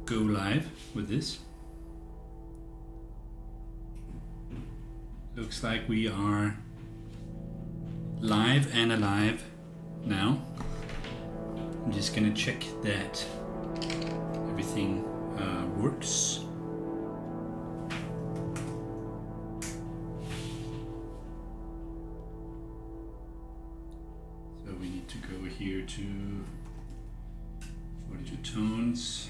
go live with this. Looks like we are live and alive now. I'm just gonna check that everything works. So we need to go here to 42 tones.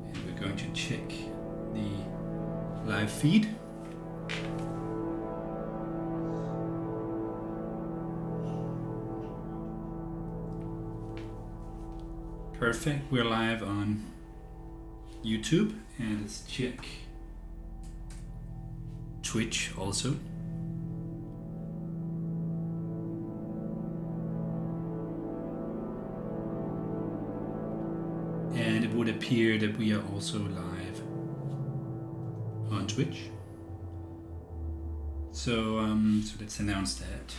And we're going to check the live feed. Perfect, we're live on YouTube, and let's check Twitch also. And it would appear that we are also live on Twitch. So let's announce that.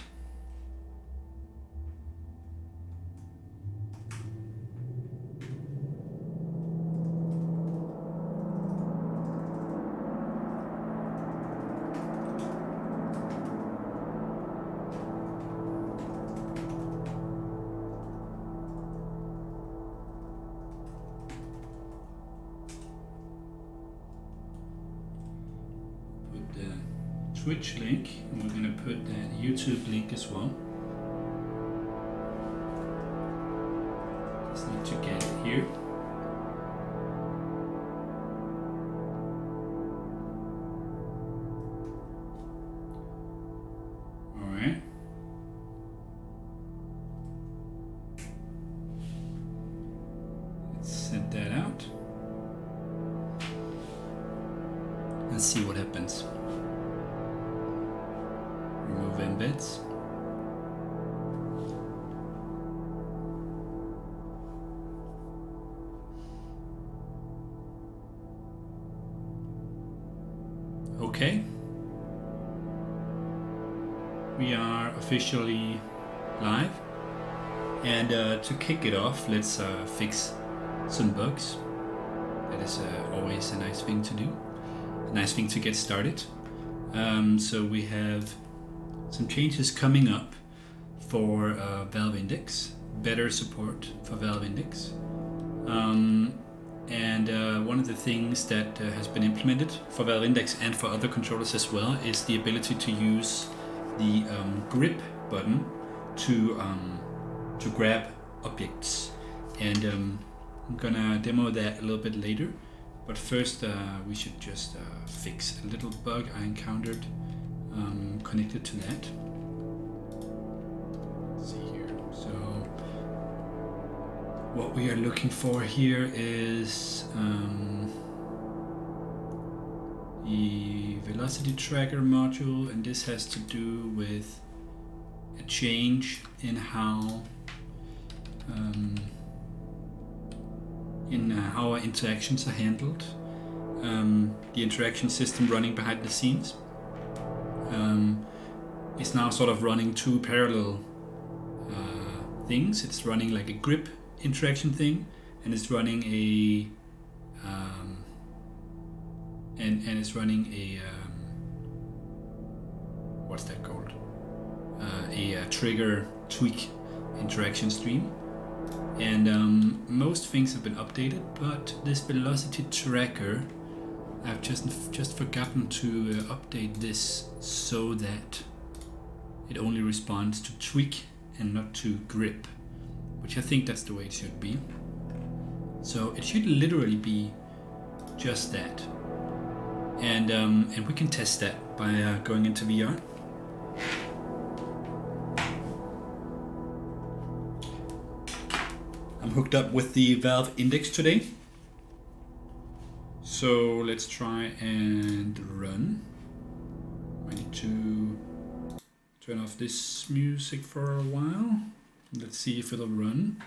Twitch link, and we're going to put that YouTube link as well. Just need to get it here. All right. Let's send that out. Let's see what happens. Remove embeds. Okay. We are officially live. And to kick it off, let's fix some bugs. That is always a nice thing to do. A nice thing to get started. So we have some changes coming up for Valve Index, better support for Valve Index. And one of the things that has been implemented for Valve Index and for other controllers as well is the ability to use the grip button to grab objects. And I'm gonna demo that a little bit later. But first we should just fix a little bug I encountered connected to that. Let's see here. So what we are looking for here is the velocity tracker module, and this has to do with a change in how how our interactions are handled. The interaction system running behind the scenes is now sort of running two parallel things. It's running like a grip interaction thing, and it's running a and it's running a what's that called? A trigger tweak interaction stream. And most things have been updated, but this velocity tracker, I've just forgotten to update this so that it only responds to tweak and not to grip, which I think that's the way it should be. So it should literally be just that, and we can test that by going into VR. I'm hooked up with the Valve Index today. So let's try and run. I need to turn off this music for a while. Let's see if it'll run.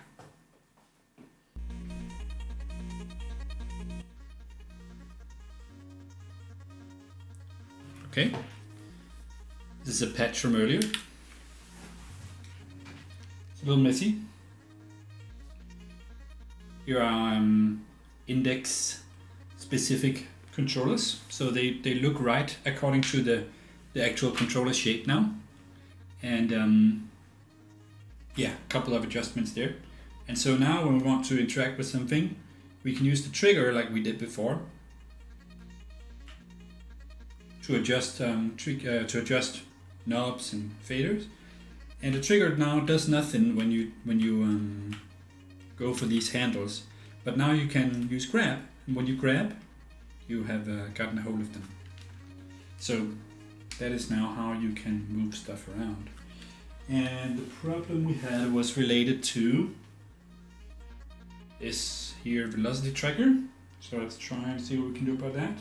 Okay. This is a patch from earlier. It's a little messy, Here are index specific controllers, so they look right according to the actual controller shape now. And yeah, a couple of adjustments there. And so now when we want to interact with something, we can use the trigger like we did before to adjust knobs and faders. And the trigger now does nothing when you go for these handles, but now you can use grab, and when you grab, you have gotten a hold of them. So that is now how you can move stuff around. And the problem we had was related to this here velocity tracker. So let's try and see what we can do about that.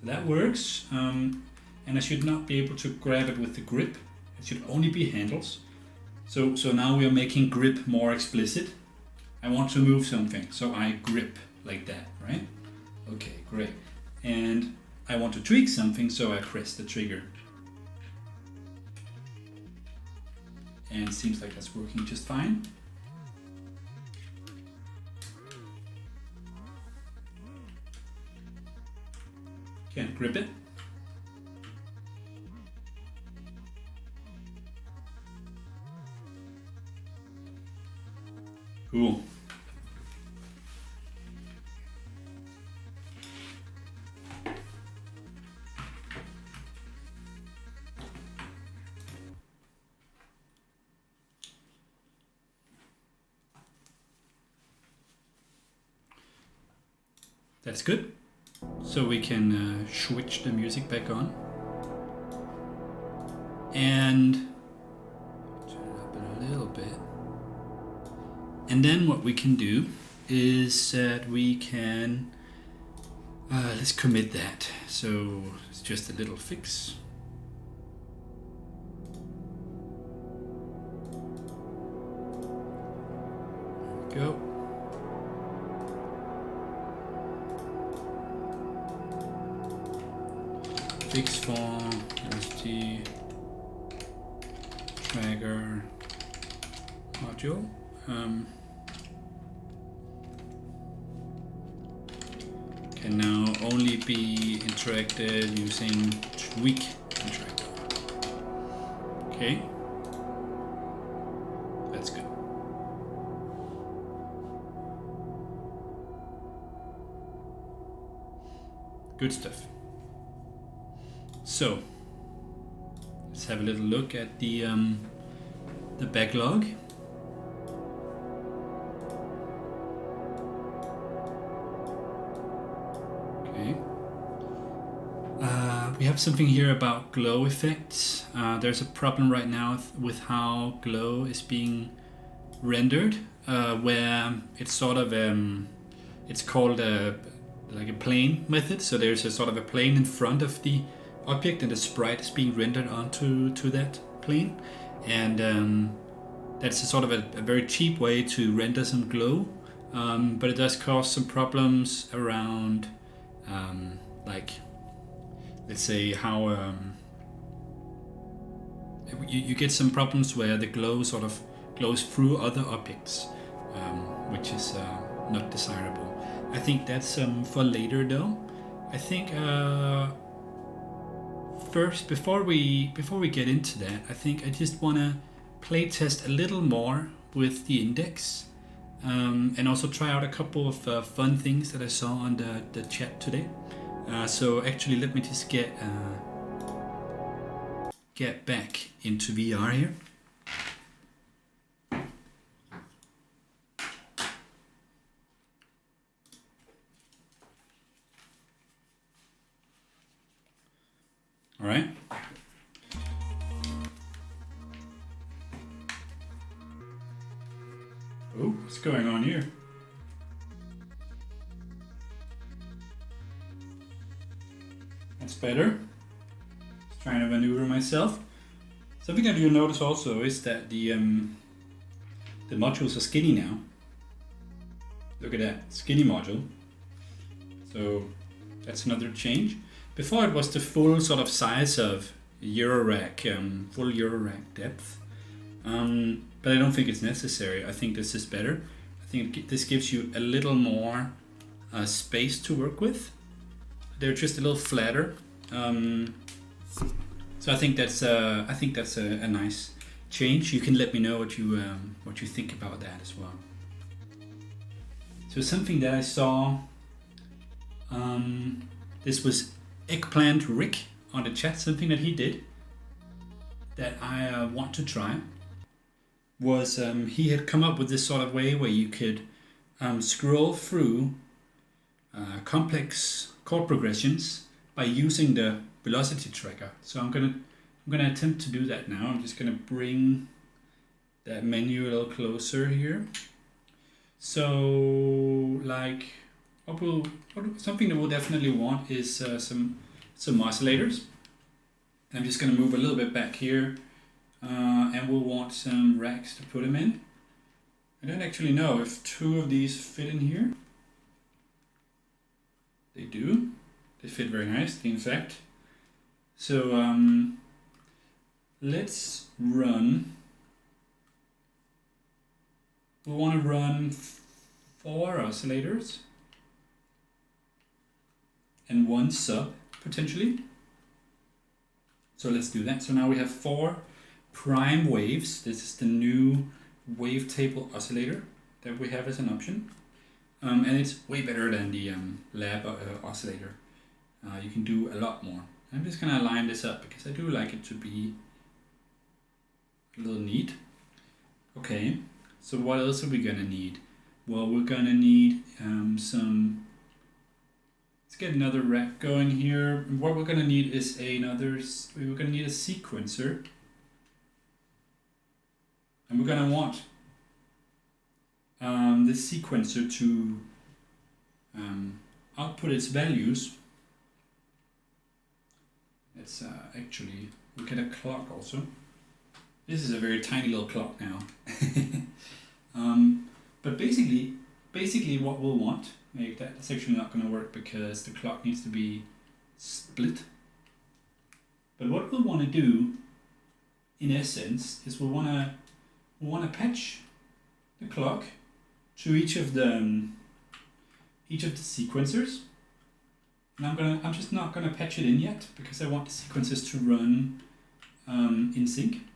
So that works, and I should not be able to grab it with the grip. It should only be handles. So now we are making grip more explicit. I want to move something, so I grip like that, right? Okay, great. And I want to tweak something, so I press the trigger. And it seems like that's working just fine. Can't grip it. Cool. That's good. So we can switch the music back on. And turn it up a little bit. And then what we can do is that we can, let's commit that. So it's just a little fix. There we go. Fix form, ST, trigger, module. Can now only be interacted using tweak interactor. Okay, that's good. Good stuff. So let's have a little look at the backlog. Okay. We have something here about glow effects. There's a problem right now with how glow is being rendered, where it's sort of it's called like a plane method. So there's a sort of a plane in front of the object, and the sprite is being rendered onto that plane, and that's a sort of a very cheap way to render some glow, but it does cause some problems around like, let's say how you get some problems where the glow sort of glows through other objects, which is not desirable. I think that's for later though. I think first, before we get into that, I think I just want to play test a little more with the index, and also try out a couple of fun things that I saw on the chat today. So actually, let me just get back into VR here. All right. Oh, what's going on here? That's better. Just trying to maneuver myself. Something that you'll notice also is that the modules are skinny now. Look at that, skinny module. So that's another change. Before it was the full sort of size of Eurorack, full Eurorack depth. But I don't think it's necessary. I think this is better. I think this gives you a little more space to work with. They're just a little flatter. So I think that's a nice change. You can let me know what you think about that as well. So something that I saw, this was Eggplant Rick on the chat, something that he did that I want to try was he had come up with this sort of way where you could scroll through complex chord progressions by using the velocity tracker. So I'm gonna attempt to do that now. I'm just gonna bring that menu a little closer here. So like something that we'll definitely want is some oscillators. I'm just gonna move a little bit back here, and we'll want some racks to put them in. I don't actually know if 2 of these fit in here. They do. They fit very nicely, in fact. So let's run. We want to run 4 oscillators and 1 sub potentially. So let's do that. So now we have 4 prime waves. This is the new wavetable oscillator that we have as an option. And it's way better than the lab oscillator. You can do a lot more. I'm just gonna line this up because I do like it to be a little neat. Okay, so what else are we gonna need? Well, we're gonna need some. Let's get another rack going here. What we're gonna need is we're gonna need a sequencer. And we're gonna want this sequencer to output its values. Let's actually look at a clock also. This is a very tiny little clock now. But basically what we'll want, maybe that's actually not going to work because the clock needs to be split. But what we'll want to do, in essence, is we'll want to patch the clock to each of the sequencers. And I'm just not gonna patch it in yet because I want the sequences to run in sync.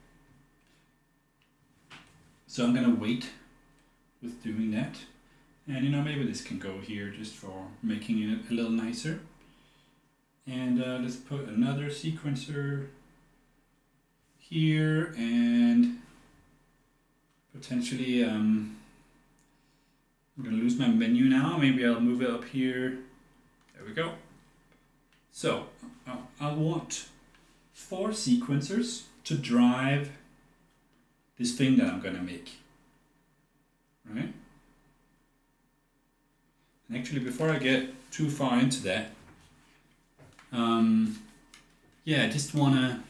So I'm gonna wait with doing that. And maybe this can go here just for making it a little nicer. And let's put another sequencer here and potentially I'm gonna lose my menu now. Maybe I'll move it up here. There we go. So I want 4 sequencers to drive this thing that I'm gonna make, right? And actually, before I get too far into that, yeah, I just wanna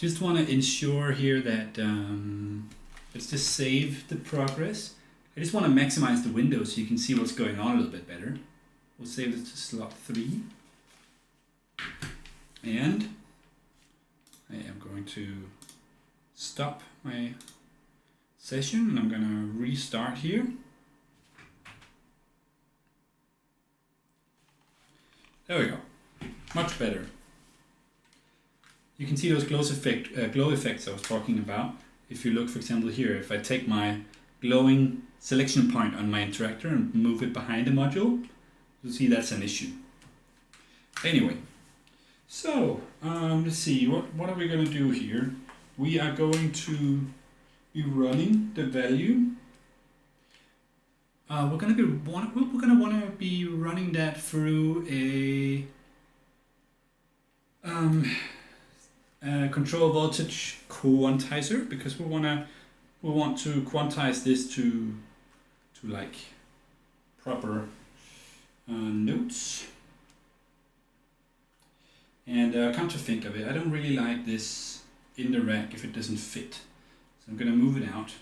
ensure here that let's just save the progress. I just want to maximize the window so you can see what's going on a little bit better. We'll save this to slot 3. And I am going to stop my session and I'm going to restart here. There we go. Much better. You can see those glow effects I was talking about. If you look, for example, here, if I take my glowing selection point on my interactor and move it behind the module, you'll see that's an issue. Anyway, so let's see, what are we going to do here? We are going to be running the value. We're going to want to be running that through a control voltage quantizer because we want to quantize this to like proper notes. And come to think of it, I don't really like this in the rack if it doesn't fit. So I'm gonna move it out.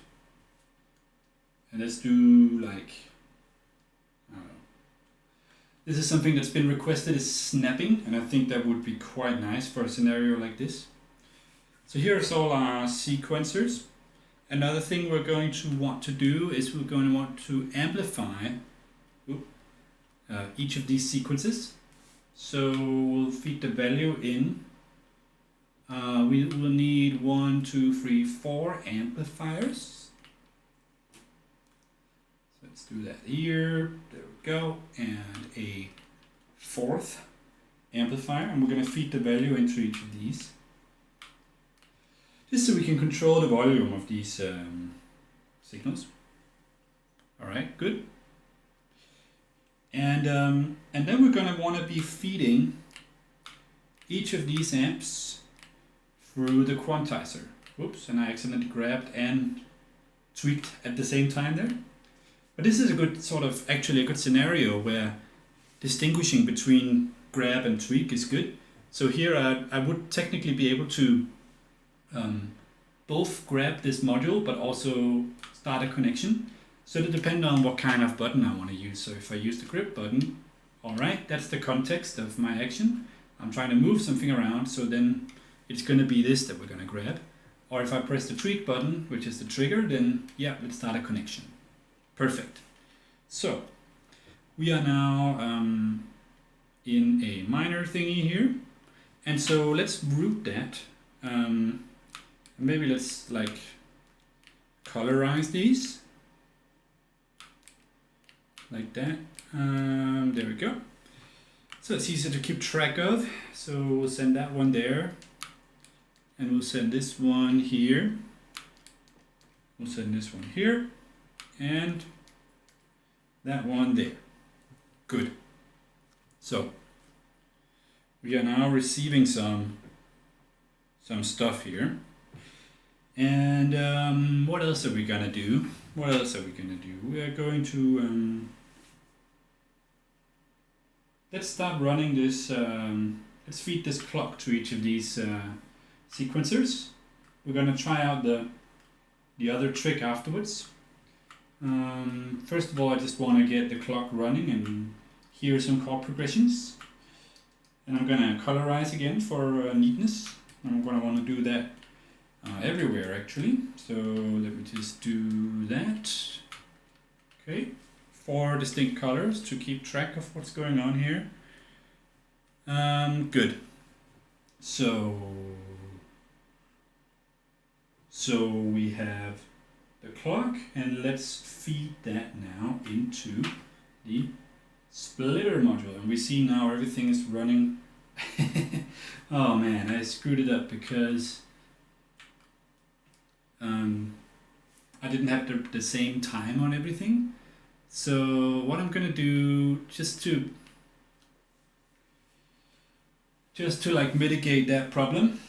And let's do like, I don't know, This is something that's been requested, is snapping, and I think that would be quite nice for a scenario like this. So here's all our sequencers. Another thing we're going to want to do is we're going to want to amplify each of these sequences. So we'll feed the value in. We will need 1, 2, 3, 4 amplifiers. So let's do that here. There we go. And a 4th amplifier. And we're going to feed the value into each of these, just so we can control the volume of these signals. All right, good. And then we're going to want to be feeding each of these amps through the quantizer. Whoops, and I accidentally grabbed and tweaked at the same time there. But this is a good actually a good scenario where distinguishing between grab and tweak is good. So here I would technically be able to both grab this module but also start a connection. So it depends on what kind of button I want to use. So if I use the grip button, alright, that's the context of my action. I'm trying to move something around, so then it's going to be this that we're going to grab. Or if I press the tweak button, which is the trigger, then yeah, let's start a connection. Perfect. So we are now in a minor thingy here. And so let's root that. Maybe let's like colorize these. Like that. There we go. So it's easier to keep track of. So we'll send that one there. And we'll send this one here. We'll send this one here. And that one there. Good. So we are now receiving some stuff here. And what else are we gonna do? What else are we gonna do? We are going to let's start running this. Let's feed this clock to each of these sequencers. We're gonna try out the other trick afterwards. First of all, I just want to get the clock running and hear some chord progressions. And I'm gonna colorize again for neatness. I'm gonna want to do that everywhere actually. So let me just do that. Okay, 4 distinct colors to keep track of what's going on here. Good. So we have the clock, and let's feed that now into the splitter module. And we see now everything is running. Oh man, I screwed it up because I didn't have the same time on everything. So what I'm gonna do, just to like mitigate that problem,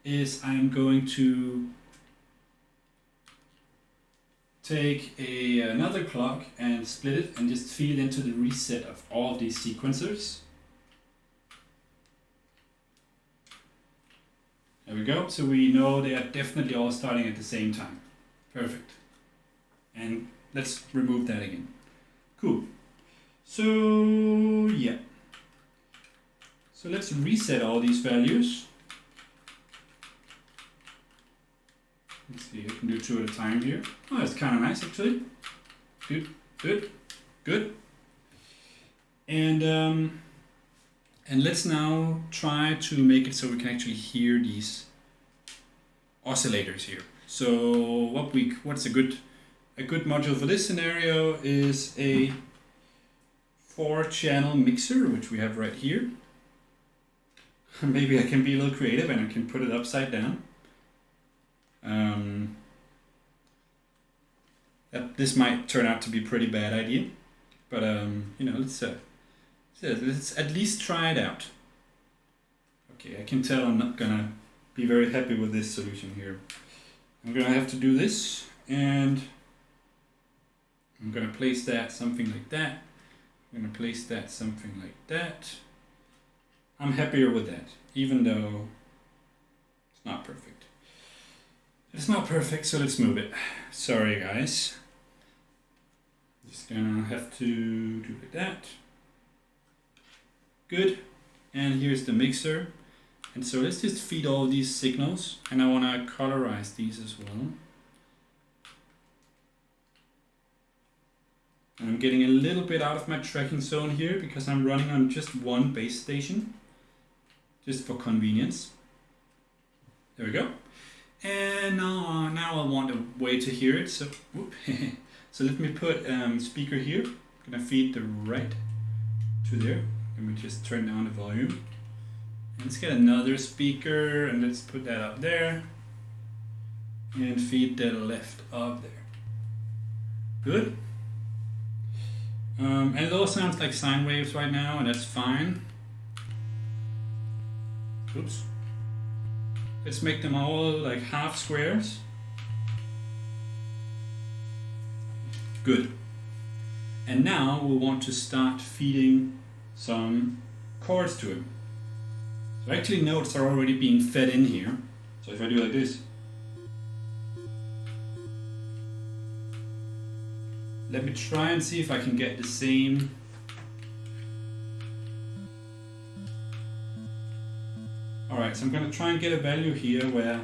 is I'm going to take another clock and split it and just feed it into the reset of all of these sequencers. There we go. So we know they are definitely all starting at the same time. Perfect. And let's remove that again. Cool. So yeah. So let's reset all these values. Let's see, I can do 2 at a time here. Oh, that's kind of nice actually. Good, good, good. And let's now try to make it so we can actually hear these oscillators here. So what's a good module for this scenario is a 4-channel mixer, which we have right here. Maybe I can be a little creative and I can put it upside down. This might turn out to be a pretty bad idea, but you know, let's at least try it out. Okay, I can tell I'm not gonna be very happy with this solution here. I'm gonna have to do this, and I'm gonna place that something like that. I'm gonna place that something like that. I'm happier with that, even though it's not perfect. It's not perfect, so let's move it. Sorry guys. Just gonna have to do like that. Good. And here's the mixer. And so let's just feed all these signals, and I want to colorize these as well. And I'm getting a little bit out of my tracking zone here because I'm running on just one base station, just for convenience. There we go. And now I want a way to hear it. So, so let me put speaker here. I'm gonna feed the right to there. Let me just turn down the volume. And let's get another speaker and let's put that up there. And feed the left up there. Good. And it all sounds like sine waves right now, and that's fine. Oops. Let's make them all like half squares. Good. And now we want to start feeding some chords to it. So actually notes are already being fed in here. So if I do like this. Let me try and see if I can get the same. Alright, so I'm going to try and get a value here where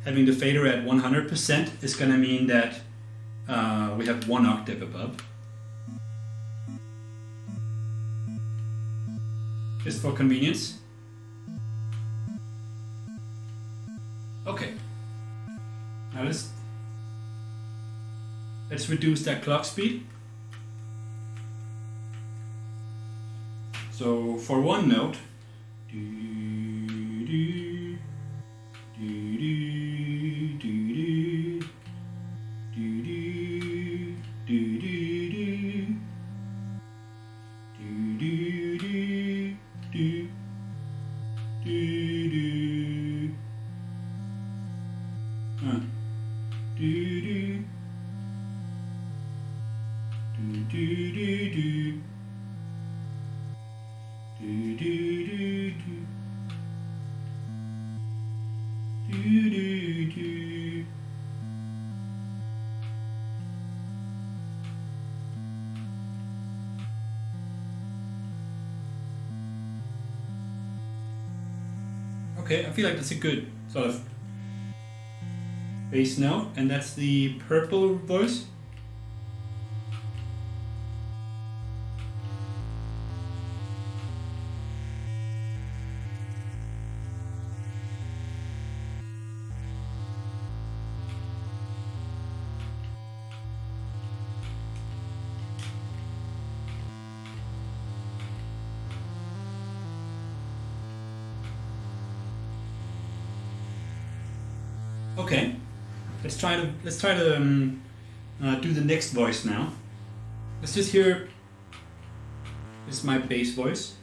having the fader at 100% is going to mean that we have one octave above. Just for convenience. Okay. Now let's reduce that clock speed. So for one note, okay, I feel like that's a good sort of bass note, and that's the purple voice. Okay, let's try to do the next voice now. Let's just hear. This is my bass voice.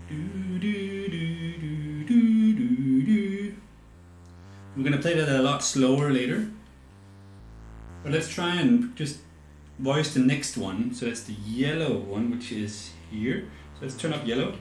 We're gonna play that a lot slower later, but let's try and just voice the next one. So that's the yellow one, which is here. So let's turn up yellow.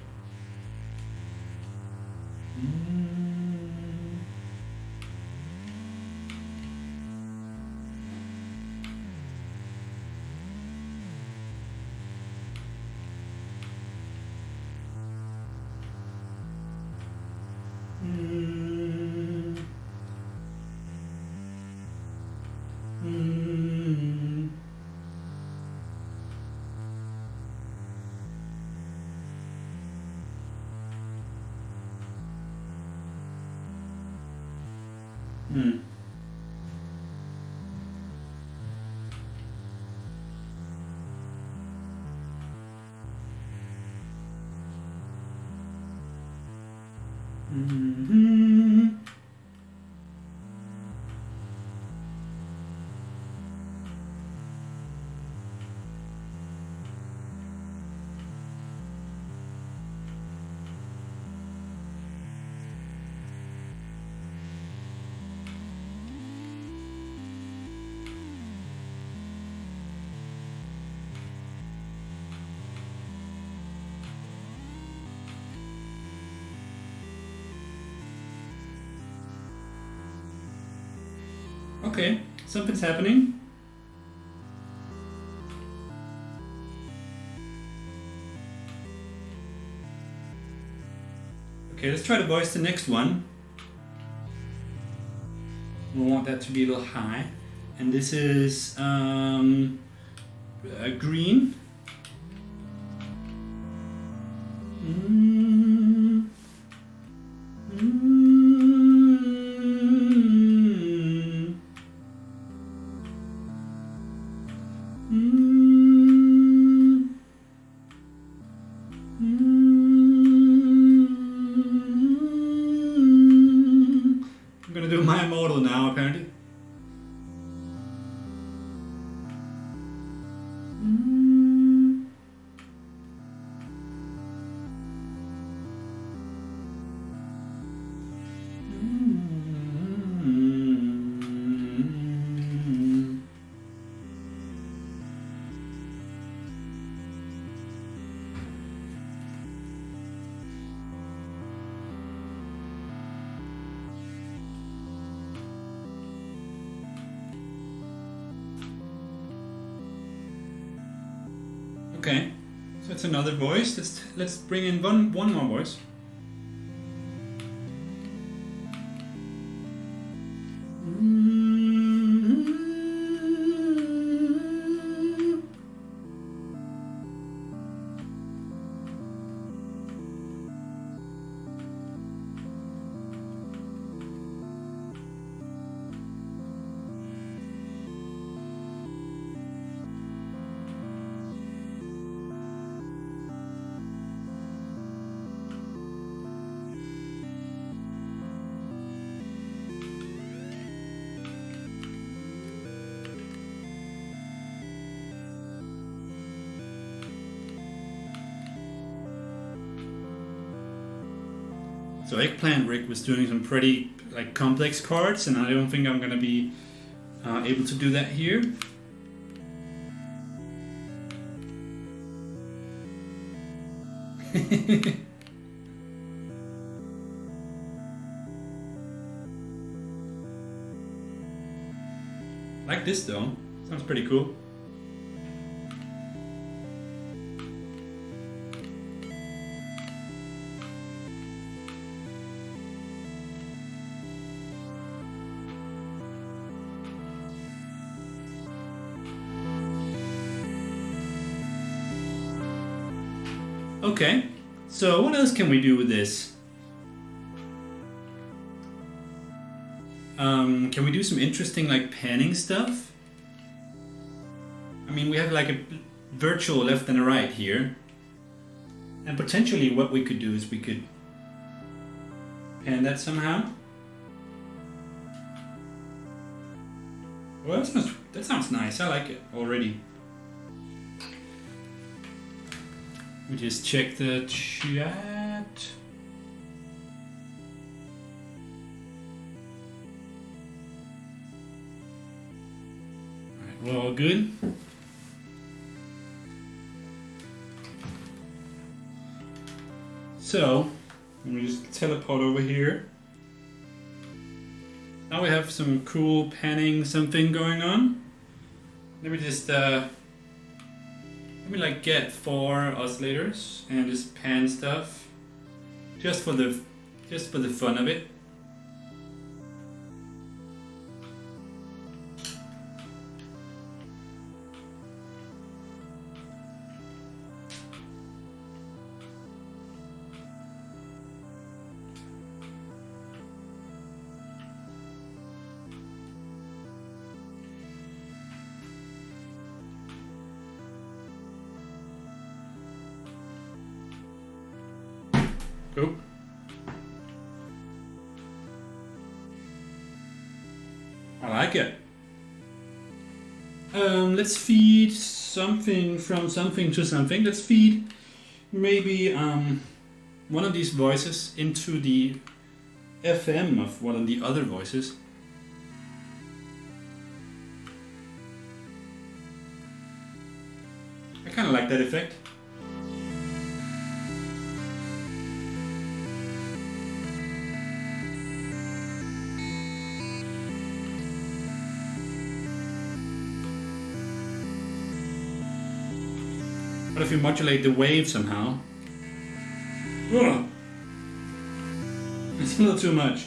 Okay, something's happening. Okay, let's try to voice the next one. We want that to be a little high. And this is green. I'm gonna do my model now, apparently. Okay, so that's another voice. Let's bring in one more voice. So Eggplant Rick was doing some pretty complex chords, and I don't think I'm gonna be able to do that here. Like this though, sounds pretty cool. Okay, so what else can we do with this? Can we do some interesting panning stuff? I mean, we have a virtual left and a right here. And potentially what we could do is we could pan that somehow. Well, that sounds nice. I like it already. We just check the chat. Alright, we're all good. So, let me just teleport over here. Now we have some cool panning something going on. Let me just get 4 oscillators and just pan stuff, just for the fun of it. Cool. I like it. Let's feed something from something to something. Let's feed maybe one of these voices into the FM of one of the other voices. I kind of like that effect. What if you modulate the wave somehow? Ugh. It's a little too much.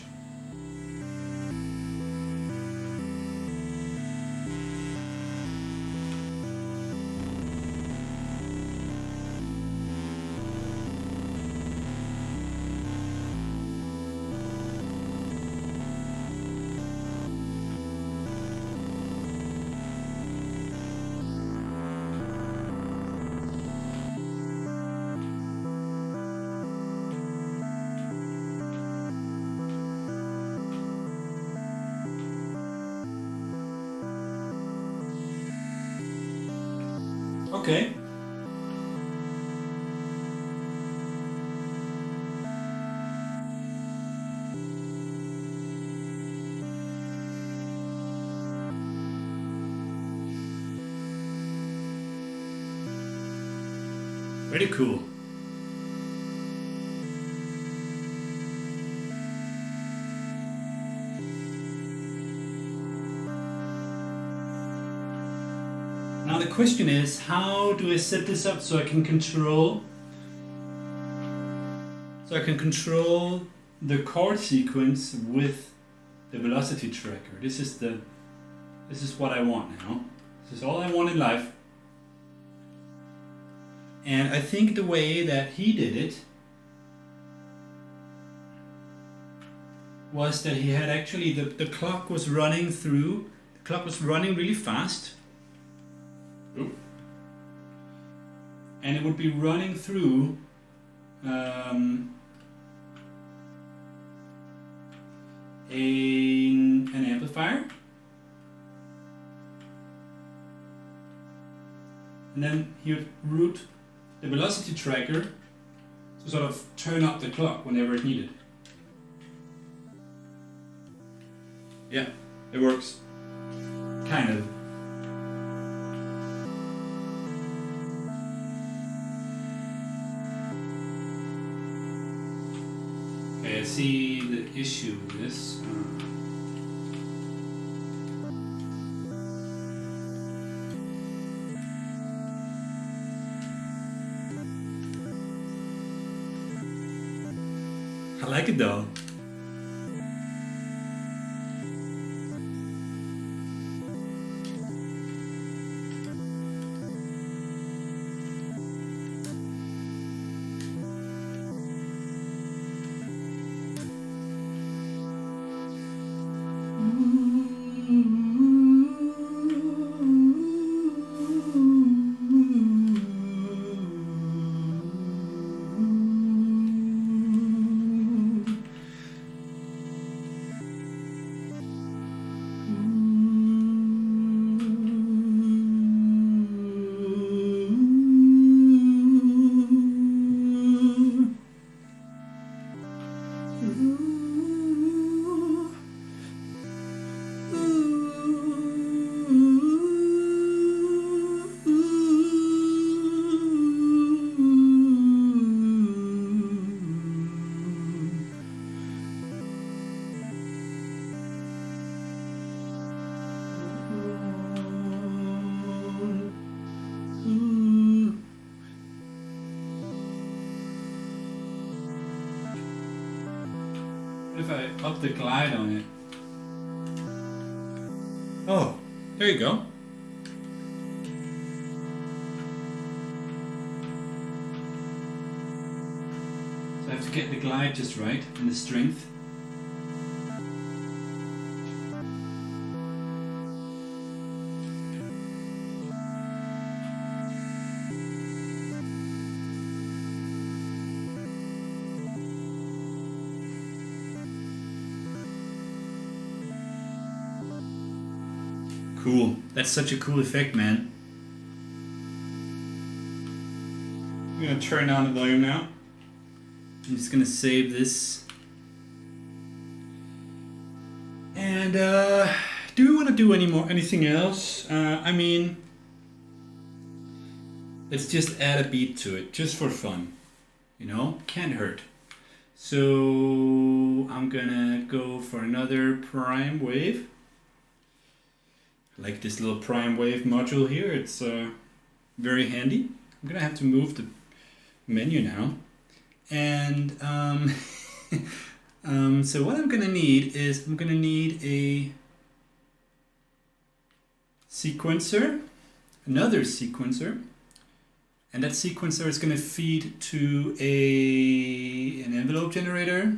Okay. Very cool. Now the question is, how do I set this up so I can control the chord sequence with the velocity tracker? This is what I want now. This is all I want in life. And I think the way that he did it was that he had actually the clock was running through. The clock was running really fast. Oop. And it would be running through an amplifier, and then he would route the velocity tracker to sort of turn up the clock whenever it's needed. Yeah, it works. Kind of. Okay, I see the issue with this. I like it though. If I up the glide on it. Oh, there you go. So I have to get the glide just right and the strength. Cool. That's such a cool effect, man. I'm gonna turn down the volume now. I'm just gonna save this. And do we want to do anything else? I mean, let's just add a beat to it, just for fun. You know, can't hurt. So I'm gonna go for another prime wave. I like this little prime wave module here. It's very handy. I'm gonna have to move the menu now. And so what I'm gonna need is I'm gonna need a sequencer, another sequencer, and that sequencer is gonna feed to an envelope generator.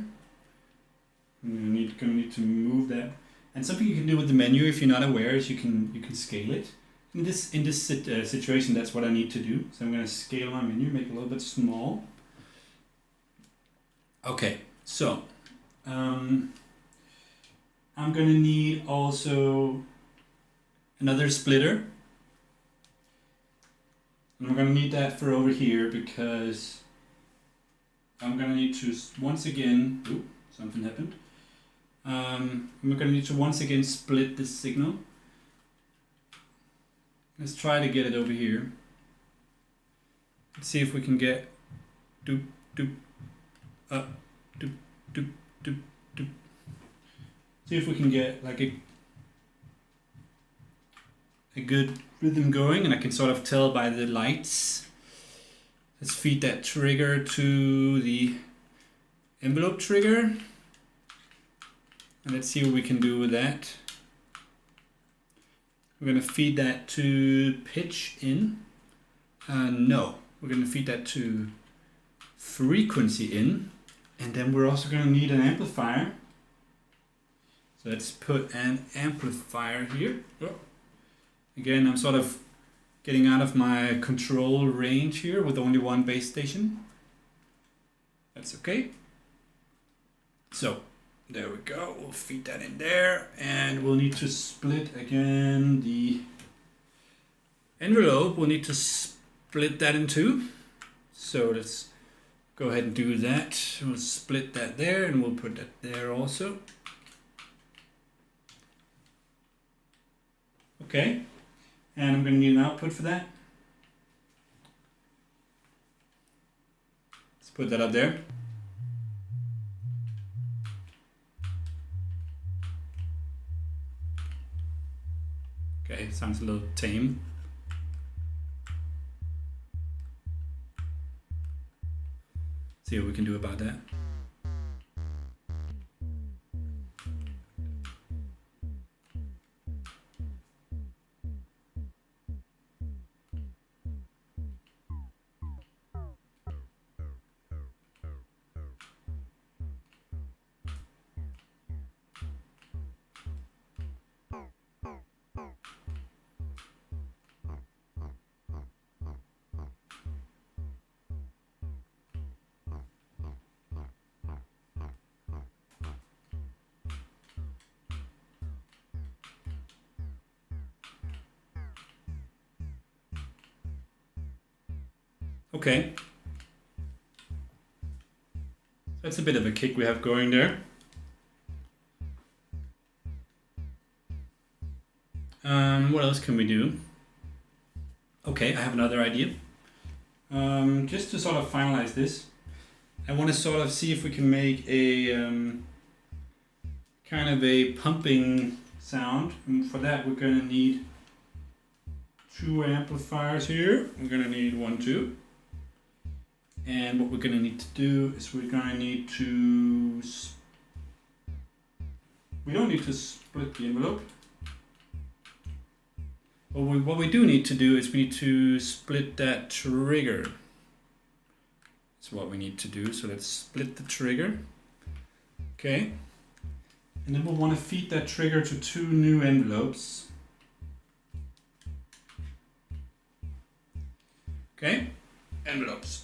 I'm gonna need to move that. And something you can do with the menu, if you're not aware, is you can scale it. In this situation, that's what I need to do. So I'm gonna scale my menu, make it a little bit small. Okay, so I'm gonna need also another splitter. And I'm gonna need that for over here because I'm gonna need to once again, ooh, something happened. I'm gonna need to once again split this signal. Let's try to get it over here. Let's see if we can get doop doop up doop doop doop doop. See if we can get like a good rhythm going, and I can sort of tell by the lights. Let's feed that trigger to the envelope trigger. And let's see what we can do with that. We're going to feed that to pitch in. No, we're going to feed that to frequency in. And then we're also going to need an amplifier. So let's put an amplifier here. Oh. Again, I'm sort of getting out of my control range here with only one base station. That's okay. So there we go. We'll feed that in there, and we'll need to split again the envelope. We'll need to split that in two. So let's go ahead and do that. We'll split that there, and we'll put that there also. Okay. And I'm going to need an output for that. Let's put that up there. Okay, sounds a little tame. See what we can do about that. Okay. That's a bit of a kick we have going there. What else can we do? Okay, I have another idea. Just to sort of finalize this, I want to sort of see if we can make a kind of a pumping sound. And for that, we're going to need two amplifiers here. We're going to need 1, 2. And what we're going to need to do is we're going to need to... We don't need to split the envelope. But what we do need to do is we need to split that trigger. That's what we need to do. So let's split the trigger. Okay. And then we'll want to feed that trigger to 2 new envelopes. Okay. Envelopes.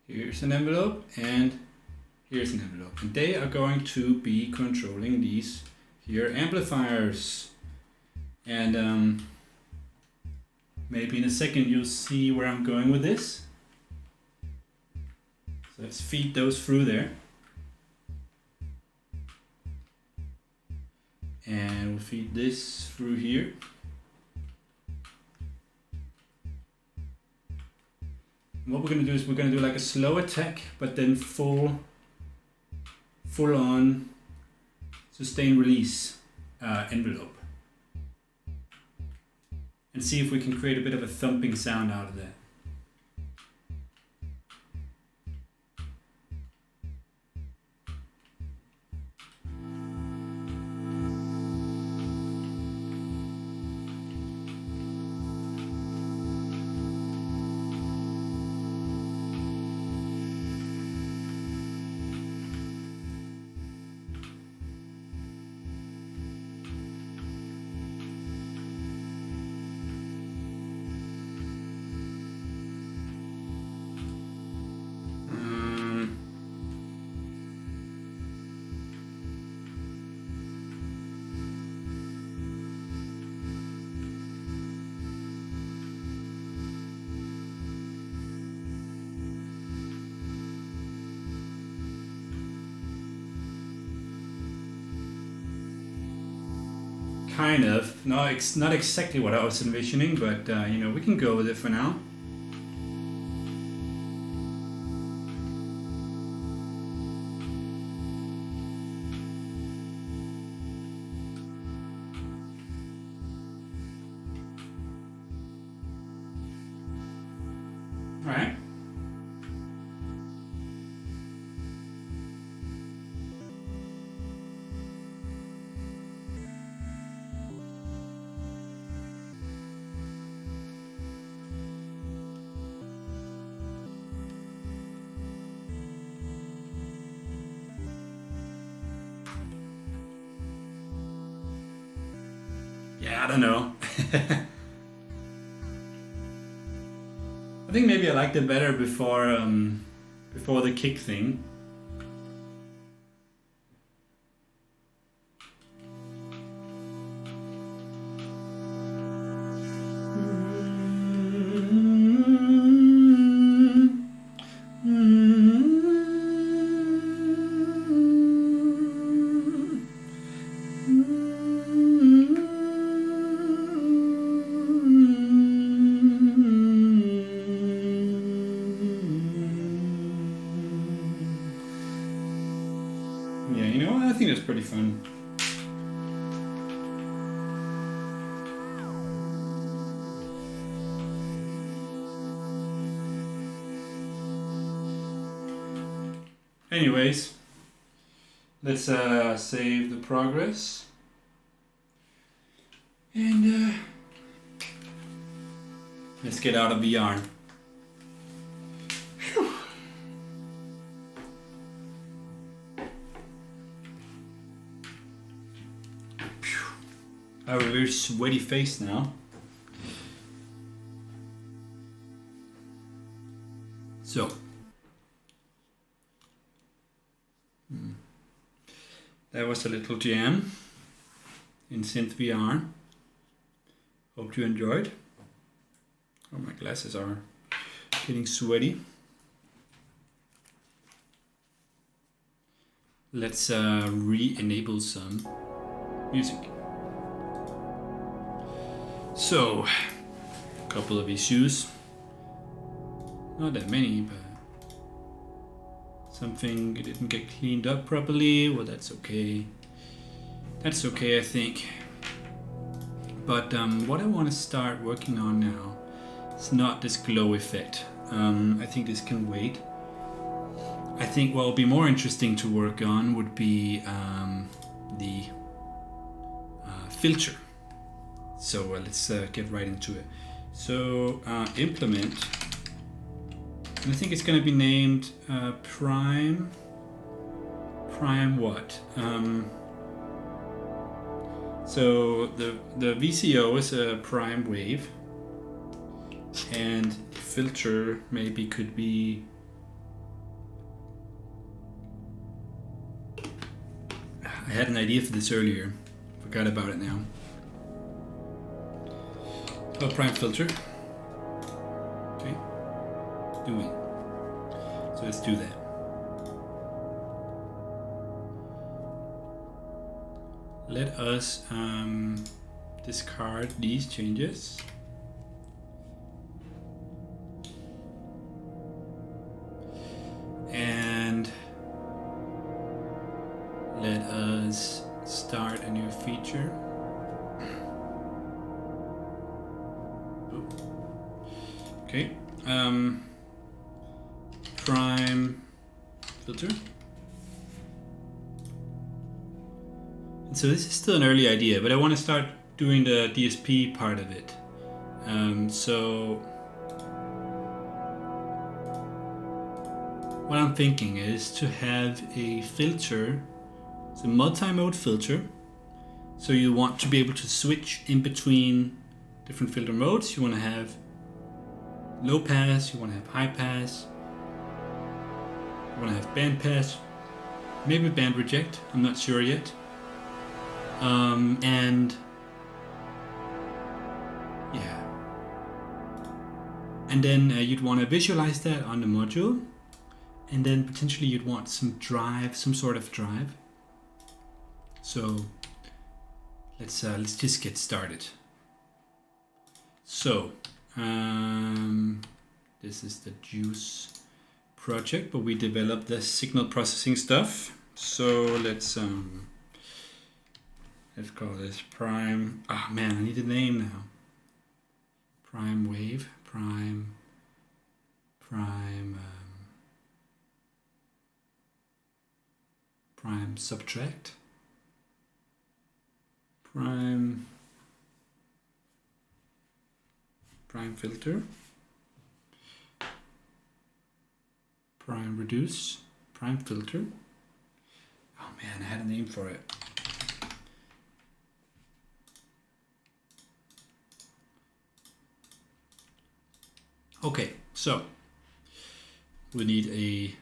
Here's an envelope and here's an envelope. And they are going to be controlling these here amplifiers. And maybe in a second you'll see where I'm going with this. So let's feed those through there. And we'll feed this through here. What we're going to do is we're going to do like a slow attack, but then full on sustain release envelope. and see if we can create a bit of a thumping sound out of that. Kind of. No, it's not exactly what I was envisioning, but you know, we can go with it for now. All right. Yeah, I don't know. I think maybe I liked it better before the kick thing. Yeah, you know what? I think that's pretty fun. Anyways, let's save the progress. And let's get out of VR. I have a very sweaty face now. So, that was a little jam in SynthVR. Hope you enjoyed. Oh, my glasses are getting sweaty. Let's re-enable some music. So, a couple of issues. Not that many, but something didn't get cleaned up properly. Well, that's okay. That's okay, I think. But what I want to start working on now is not this glow effect. I think this can wait. I think what will be more interesting to work on would be the filter. So let's get right into it. So implement, and I think it's going to be named prime what? So the VCO is a prime wave, and filter maybe could be I had an idea for this earlier, forgot about it now. Oh, prime filter. Okay, doing. So let's do that. Let us discard these changes. And let us start a new feature. Okay. Prime filter. And so this is still an early idea, but I want to start doing the DSP part of it. So what I'm thinking is to have a filter, it's a multi-mode filter. So you want to be able to switch in between different filter modes. You want to have low pass, you want to have high pass, you want to have band pass, maybe band reject, I'm not sure yet. And yeah. And then you'd want to visualize that on the module. And then potentially you'd want some drive, some sort of drive. So let's just get started. So this is the Juice project, but we developed the signal processing stuff. So let's call this Prime. Oh man, I need a name now. Prime Wave, Prime Subtract, Prime Filter, Prime Reduce, Prime Filter. Oh man, I had a name for it. Okay, so we need a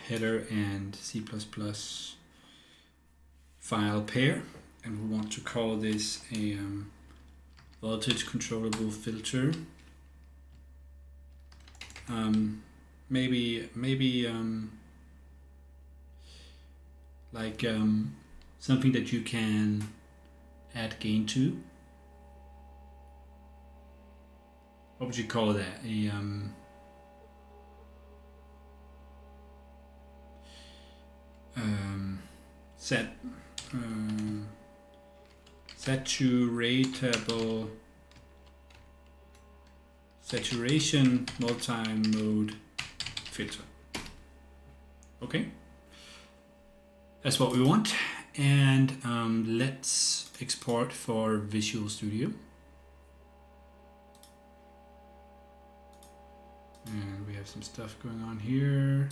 header and C++ file pair, and we want to call this a voltage controllable filter. Maybe like something that you can add gain to. What would you call that? A saturation multi-mode filter. Okay, that's what we want. And let's export for Visual Studio. And we have some stuff going on here.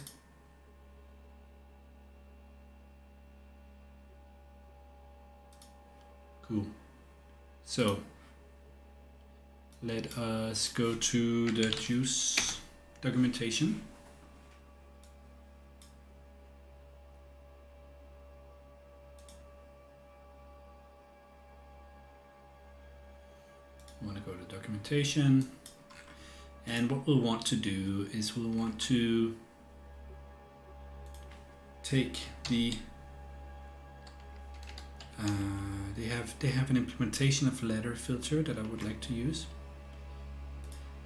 Cool. So let us go to the Juice documentation. I want to go to documentation. And what we'll want to do is we'll want to take the they have an implementation of ladder filter that I would like to use,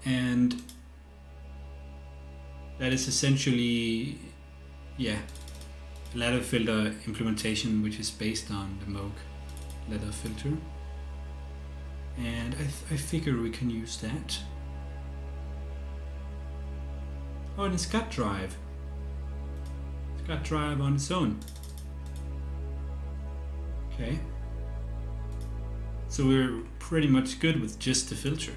and that is essentially ladder filter implementation, which is based on the Moog ladder filter, and I figure we can use that. Oh, and it's got drive. It's got drive on its own. Okay. So we're pretty much good with just the filter.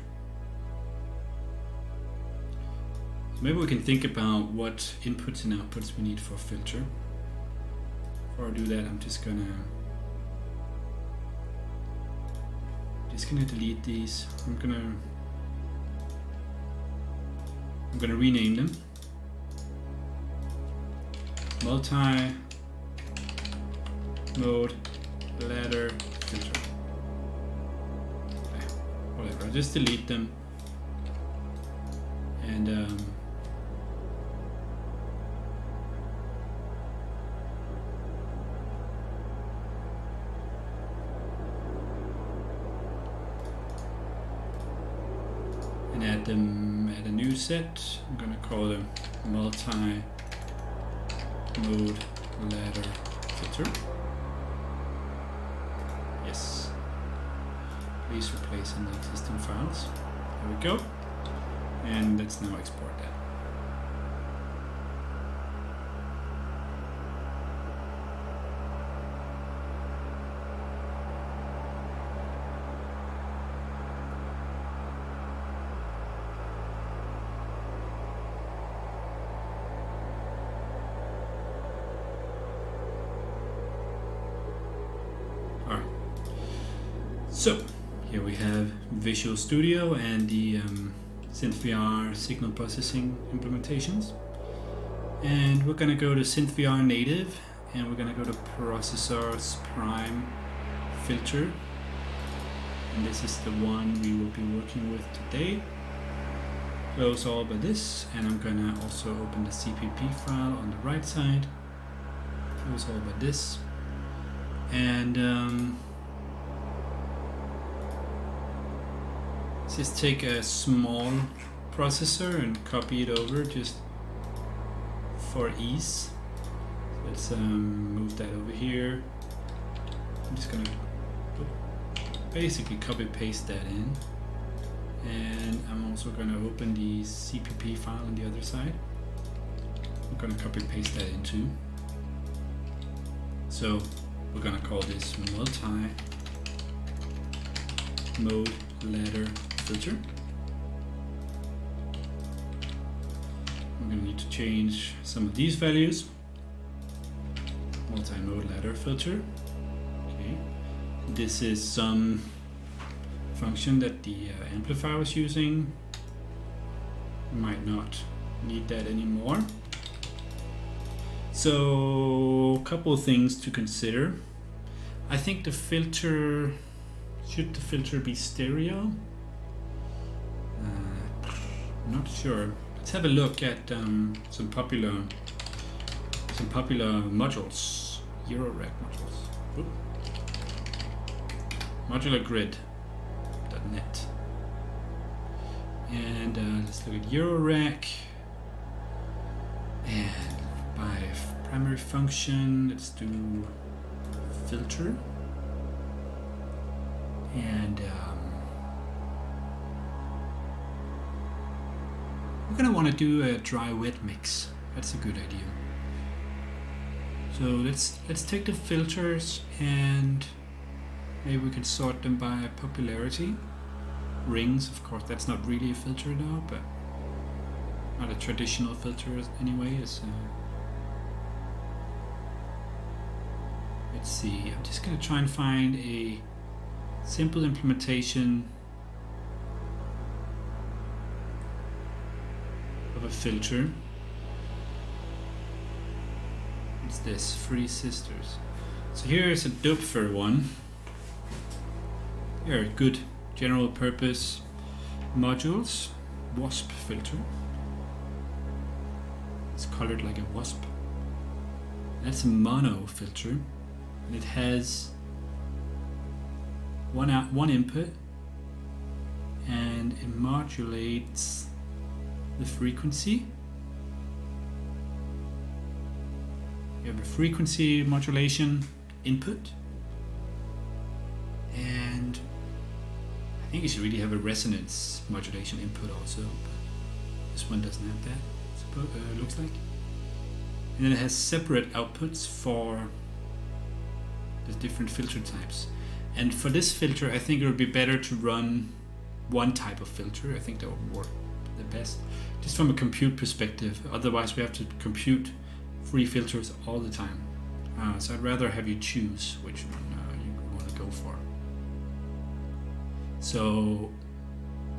So maybe we can think about what inputs and outputs we need for a filter. Before I do that, I'm just gonna delete these. I'm gonna rename them. Multi-mode ladder filter. Okay, whatever. I'll just delete them and add a new set. I'm gonna call them multi-mode ladder filter. Yes. Please replace in the existing files. There we go. And let's now export that. Alright. So here we have Visual Studio and the SynthVR signal processing implementations. And we're gonna go to SynthVR native, and we're gonna go to processors prime filter. And this is the one we will be working with today. Close all but this, and I'm gonna also open the CPP file on the right side. Close all but this. And just take a small processor and copy it over just for ease. So let's move that over here. I'm just gonna basically copy paste that in, and I'm also gonna open the CPP file on the other side. I'm gonna copy paste that in too. So we're gonna call this multi-mode ladder filter. I'm going to need to change some of these values. Multi-mode ladder filter. Okay. This is some function that the amplifier was using. Might not need that anymore. So a couple of things to consider. I think the filter, should the filter be stereo? Not sure. Let's have a look at some popular modules, Eurorack modules. Oop. Modulargrid.net. And let's look at Eurorack. And by primary function, let's do filter. And we're gonna want to do a dry-wet mix. That's a good idea. So let's take the filters and maybe we can sort them by popularity. Rings, of course, that's not really a filter now, but not a traditional filter anyway. Let's see. I'm just gonna try and find a simple implementation of a filter. What's this? Three Sisters. So here is a Doepfer one. Here are good general purpose modules. Wasp filter. It's colored like a wasp. That's a mono filter. And it has one input, and it modulates the frequency. You have a frequency modulation input, and I think you should really have a resonance modulation input also, but this one doesn't have that, looks like. And then it has separate outputs for the different filter types. And for this filter, I think it would be better to run one type of filter. I think that would work the best, just from a compute perspective. Otherwise, we have to compute 3 filters all the time. So I'd rather have you choose which one you want to go for. So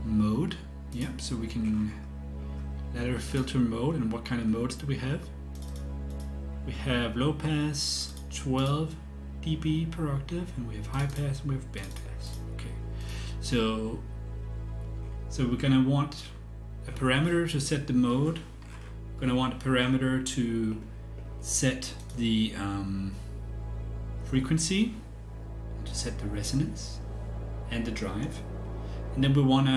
mode, yep. So we can ladder filter mode, and what kind of modes do we have? We have low pass, 12 dB per octave, and we have high pass, and we have band pass. Okay, so we're gonna want a parameter to set the mode. We're gonna want a parameter to set the frequency, and to set the resonance and the drive, and then we'll want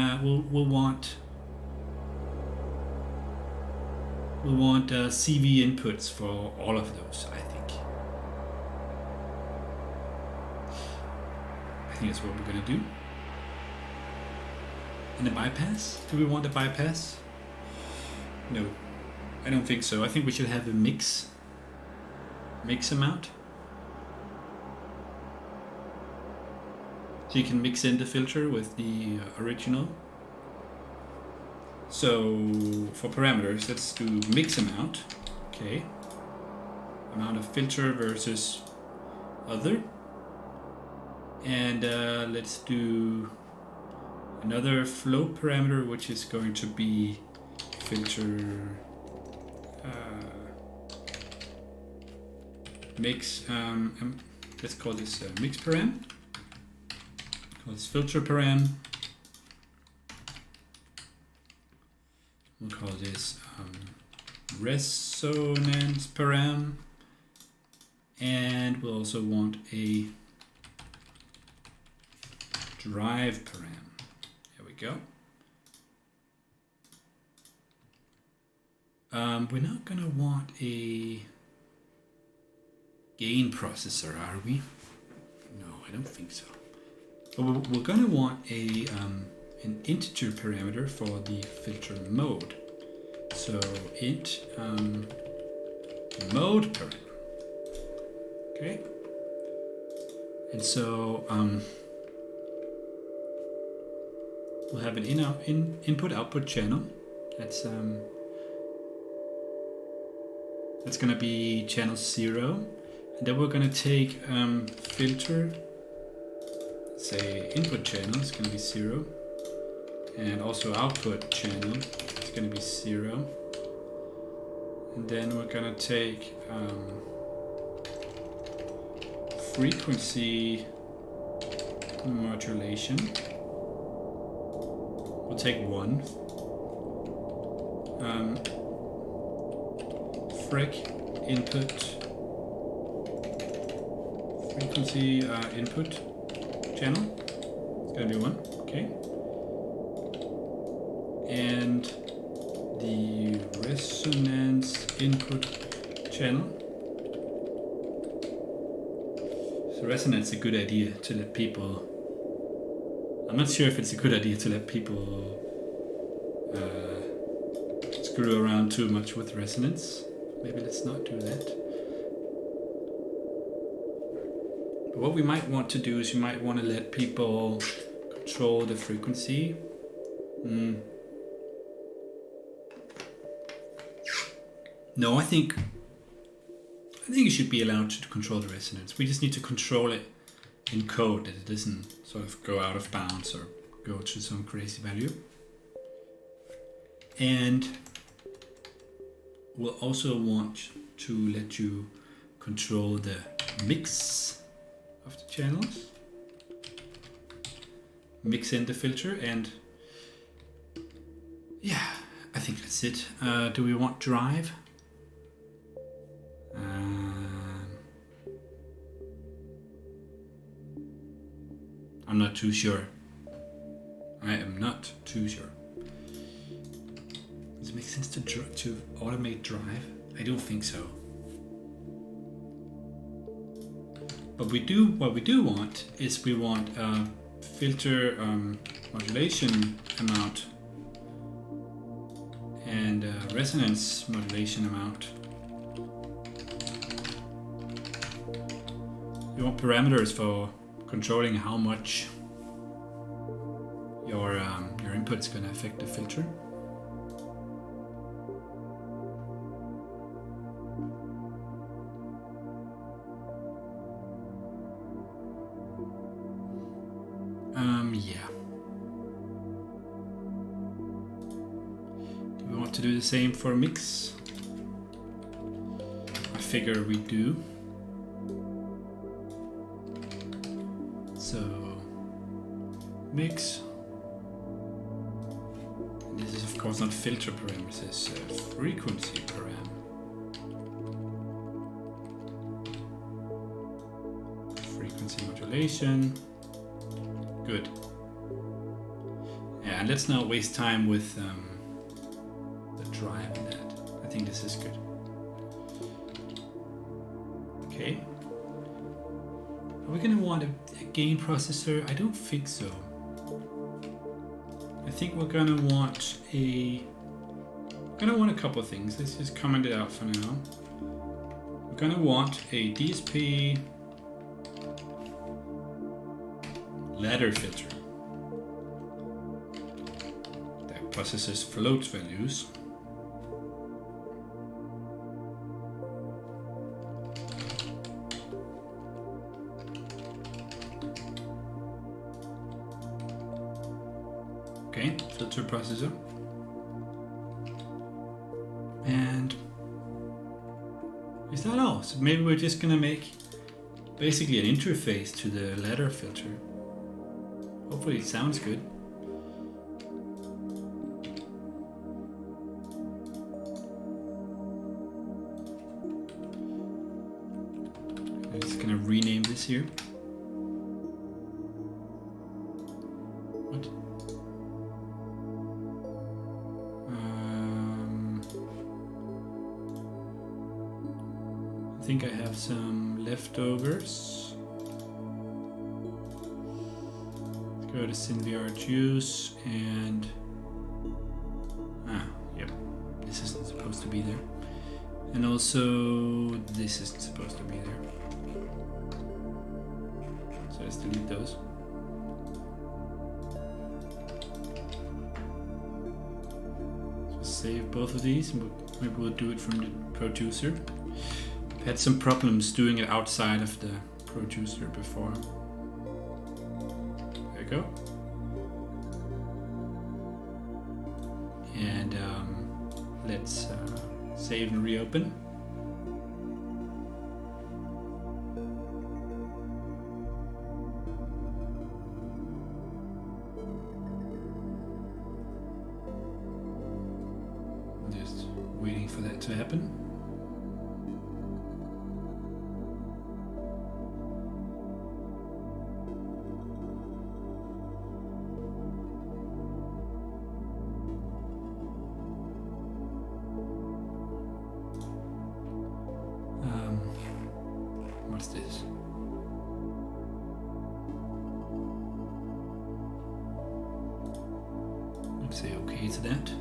CV inputs for all of those. I think that's what we're going to do. And a bypass? Do we want a bypass? No, I don't think so. I think we should have a mix amount. So you can mix in the filter with the original. So for parameters, let's do mix amount. Okay. Amount of filter versus other. And let's do another flow parameter, which is going to be filter mix. Let's call this mix param. Call this filter param. We'll call this resonance param, and we'll also want a drive param. There we go. We're not gonna want a gain processor, are we? No, I don't think so. But we're gonna want a an integer parameter for the filter mode. So int mode param. Okay. And so we'll have an input-output channel. That's gonna be channel 0, and then we're gonna take filter. Say input channel is gonna be 0, and also output channel is gonna be 0, and then we're gonna take frequency modulation. We'll take 1. Input frequency input channel. It's gonna be 1. Okay. And the resonance input channel. So resonance is a good idea to let people. I'm not sure if it's a good idea to let people screw around too much with resonance. Maybe let's not do that. But what we might want to do is you might want to let people control the frequency. No, I think you should be allowed to control the resonance. We just need to control it in code, that it doesn't sort of go out of bounds or go to some crazy value. And we'll also want to let you control the mix of the channels. Mix in the filter, and yeah, I think that's it. Do we want drive? I'm not too sure. I am not too sure. Does it make sense to automate drive? I don't think so. But what we do want is we want filter modulation amount and resonance modulation amount. You want parameters for controlling how much your input is going to affect the filter. Yeah. Do we want to do the same for mix? I figure we do. So mix. This is of course not filter parameters, it's frequency param. Frequency modulation. Good. Yeah, and let's not waste time with the drive and that. I think this is good. Okay. Are we going to want a gain processor? I don't think so. I think we're gonna want a couple of things. Let's just comment it out for now. We're gonna want a DSP ladder filter that processes float values. Okay, filter processor. And is that all? So maybe we're just gonna make basically an interface to the ladder filter. Hopefully it sounds good. I'm just gonna rename this here. What? I think I have some leftovers. Let's go to SynthVR juice and yep, this isn't supposed to be there, and also this isn't supposed to be there. So let's delete those. Just save both of these, and maybe we'll do it from the producer. Had some problems doing it outside of the producer before. There you go. And let's save and reopen. Just waiting for that to happen. What's this? Let's say okay to that.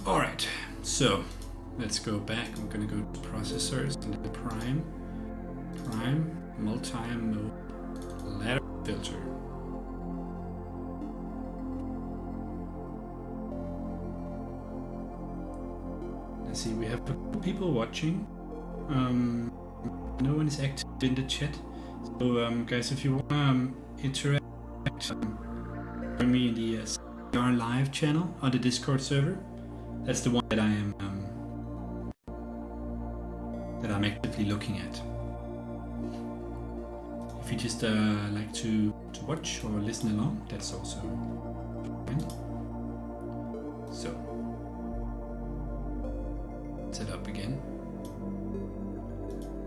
All right, so let's go back. We're gonna go to processors and the prime multi-mode ladder filter. Let's see, we have people watching. No one is active in the chat. So guys, if you want to interact, join me in the SynthVR live channel on the Discord server. That's the one that I'm actively looking at. If you just like to watch or listen along, that's also fine. So set up again.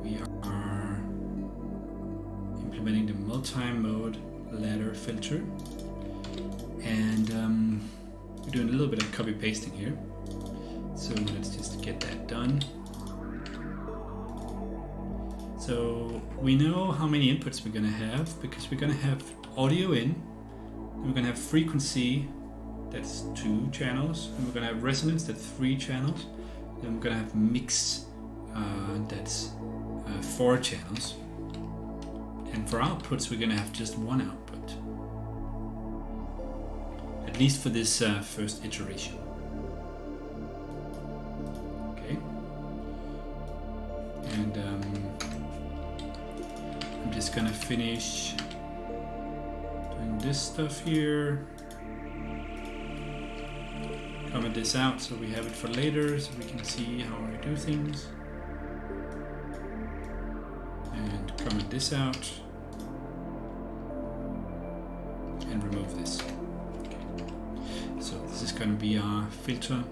We are implementing the multi-mode ladder filter, and we're doing a little bit of copy pasting here. So let's just get that done. So we know how many inputs we're going to have, because we're going to have audio in, and we're going to have frequency, that's 2 channels, and we're going to have resonance, that's 3 channels. Then we're going to have mix, that's 4 channels. And for outputs, we're going to have just 1 output. At least for this first iteration. Okay. And I'm just going to finish doing this stuff here. Comment this out so we have it for later, so we can see how I do things. And comment this out. And remove this. Okay. So this is going to be our filter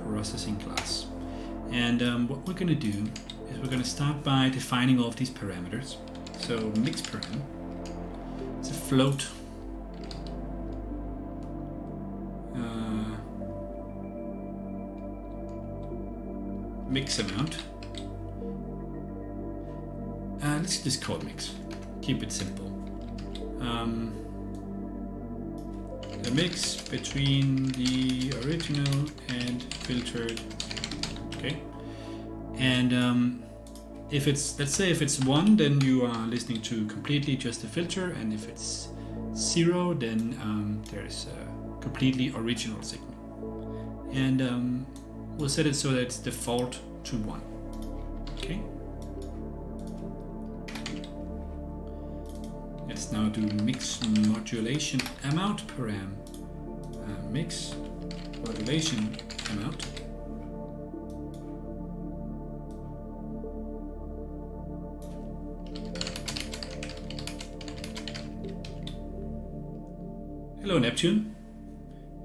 processing class. And what we're going to do is we're going to start by defining all of these parameters. So mix param is a float. Mix amount. Let's just call it mix. Keep it simple. the mix between the original and filtered. Okay, and if it's, let's say if it's 1, then you are listening to completely just the filter, and if it's 0, then there's a completely original signal. And we'll set it so that it's default to 1. Okay. Let's now do mix modulation amount param. Mix modulation amount. Hello Neptune.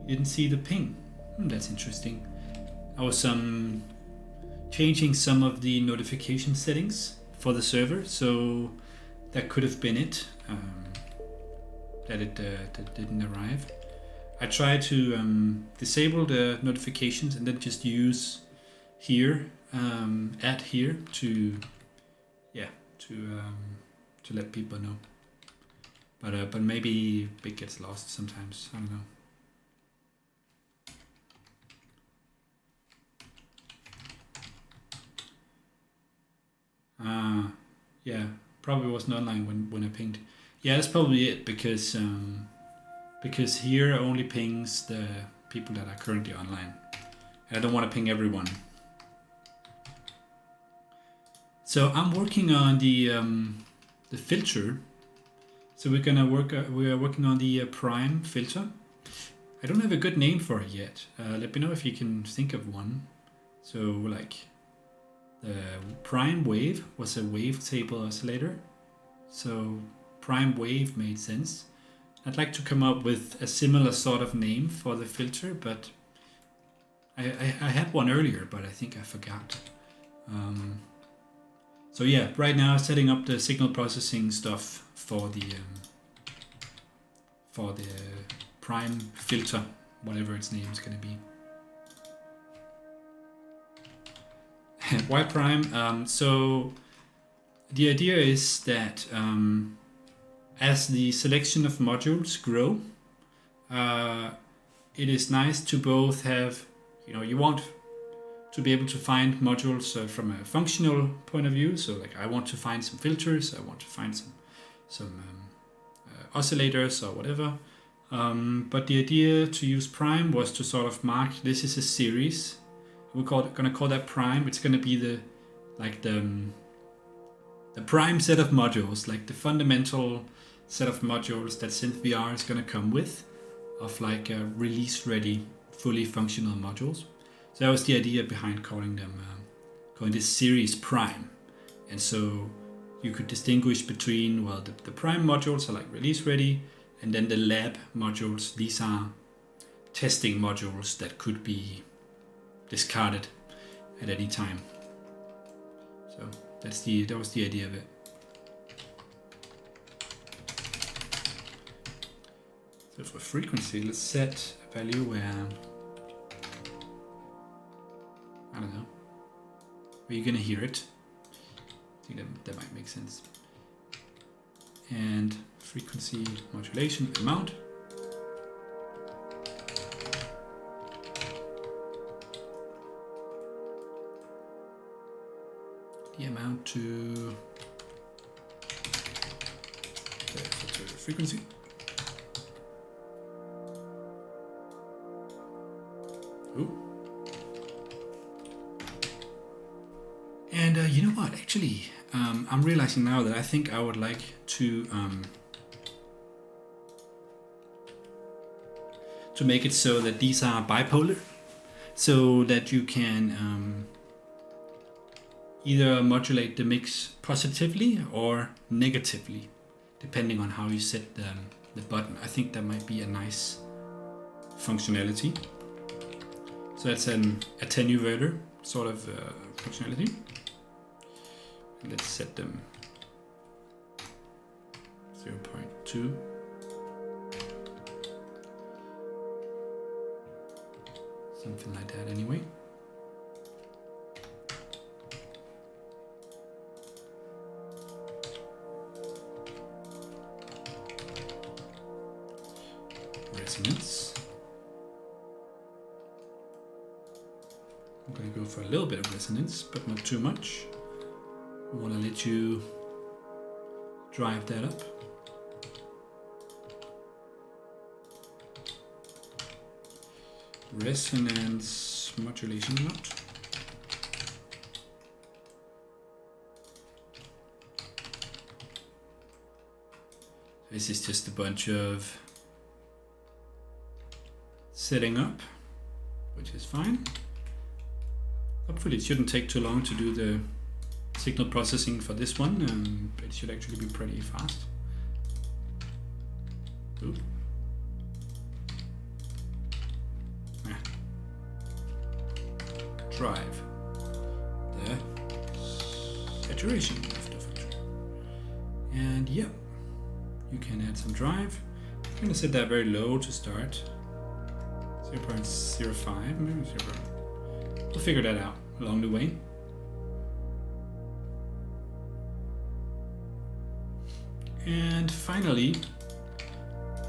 You didn't see the ping. That's interesting. I was changing some of the notification settings for the server, so that could have been it, that it didn't arrive. I tried to disable the notifications and then just use here, add here to let people know. But maybe it gets lost sometimes. I don't know. Yeah, probably wasn't online when I pinged. Yeah, that's probably it, because here only pings the people that are currently online. I don't want to ping everyone. So I'm working on the filter. So we are working on the prime filter. I don't have a good name for it yet. Let me know if you can think of one. So like the prime wave was a wavetable oscillator. So prime wave made sense. I'd like to come up with a similar sort of name for the filter, but I had one earlier, but I think I forgot. So yeah, right now setting up the signal processing stuff for the prime filter, whatever its name is going to be. Why prime? So the idea is that as the selection of modules grow, it is nice to both have, you want to be able to find modules from a functional point of view. So like I want to find some filters, I want to find some oscillators or whatever. But the idea to use prime was to sort of mark this is a series. We're gonna call that prime. It's gonna be the prime set of modules, like the fundamental set of modules that SynthVR is gonna come with, of like release ready, fully functional modules. So that was the idea behind calling this series prime. And so you could distinguish between, well, the prime modules are like release ready, and then the lab modules, these are testing modules that could be discarded at any time. So that was the idea of it. So for frequency, let's set a value where, I don't know, where you're gonna hear it. I think that might make sense. And frequency modulation amount. The amount to frequency. Ooh. And you know what? Actually, I'm realizing now that I think I would like to make it so that these are bipolar, so that you can either modulate the mix positively or negatively, depending on how you set the button. I think that might be a nice functionality. So that's an attenuator sort of functionality. Let's set them 0.2. Something like that anyway. resonance. I'm going to go for a little bit of resonance, but not too much. I want to let you drive that up. Resonance modulation mode. This is just a bunch of setting up, which is fine. Hopefully it shouldn't take too long to do the signal processing for this one. It should actually be pretty fast. Ooh. Drive the saturation of the filter. And yeah, you can add some drive. I'm going to set that very low to start. 0.05, maybe 0. We'll figure that out along the way. And finally,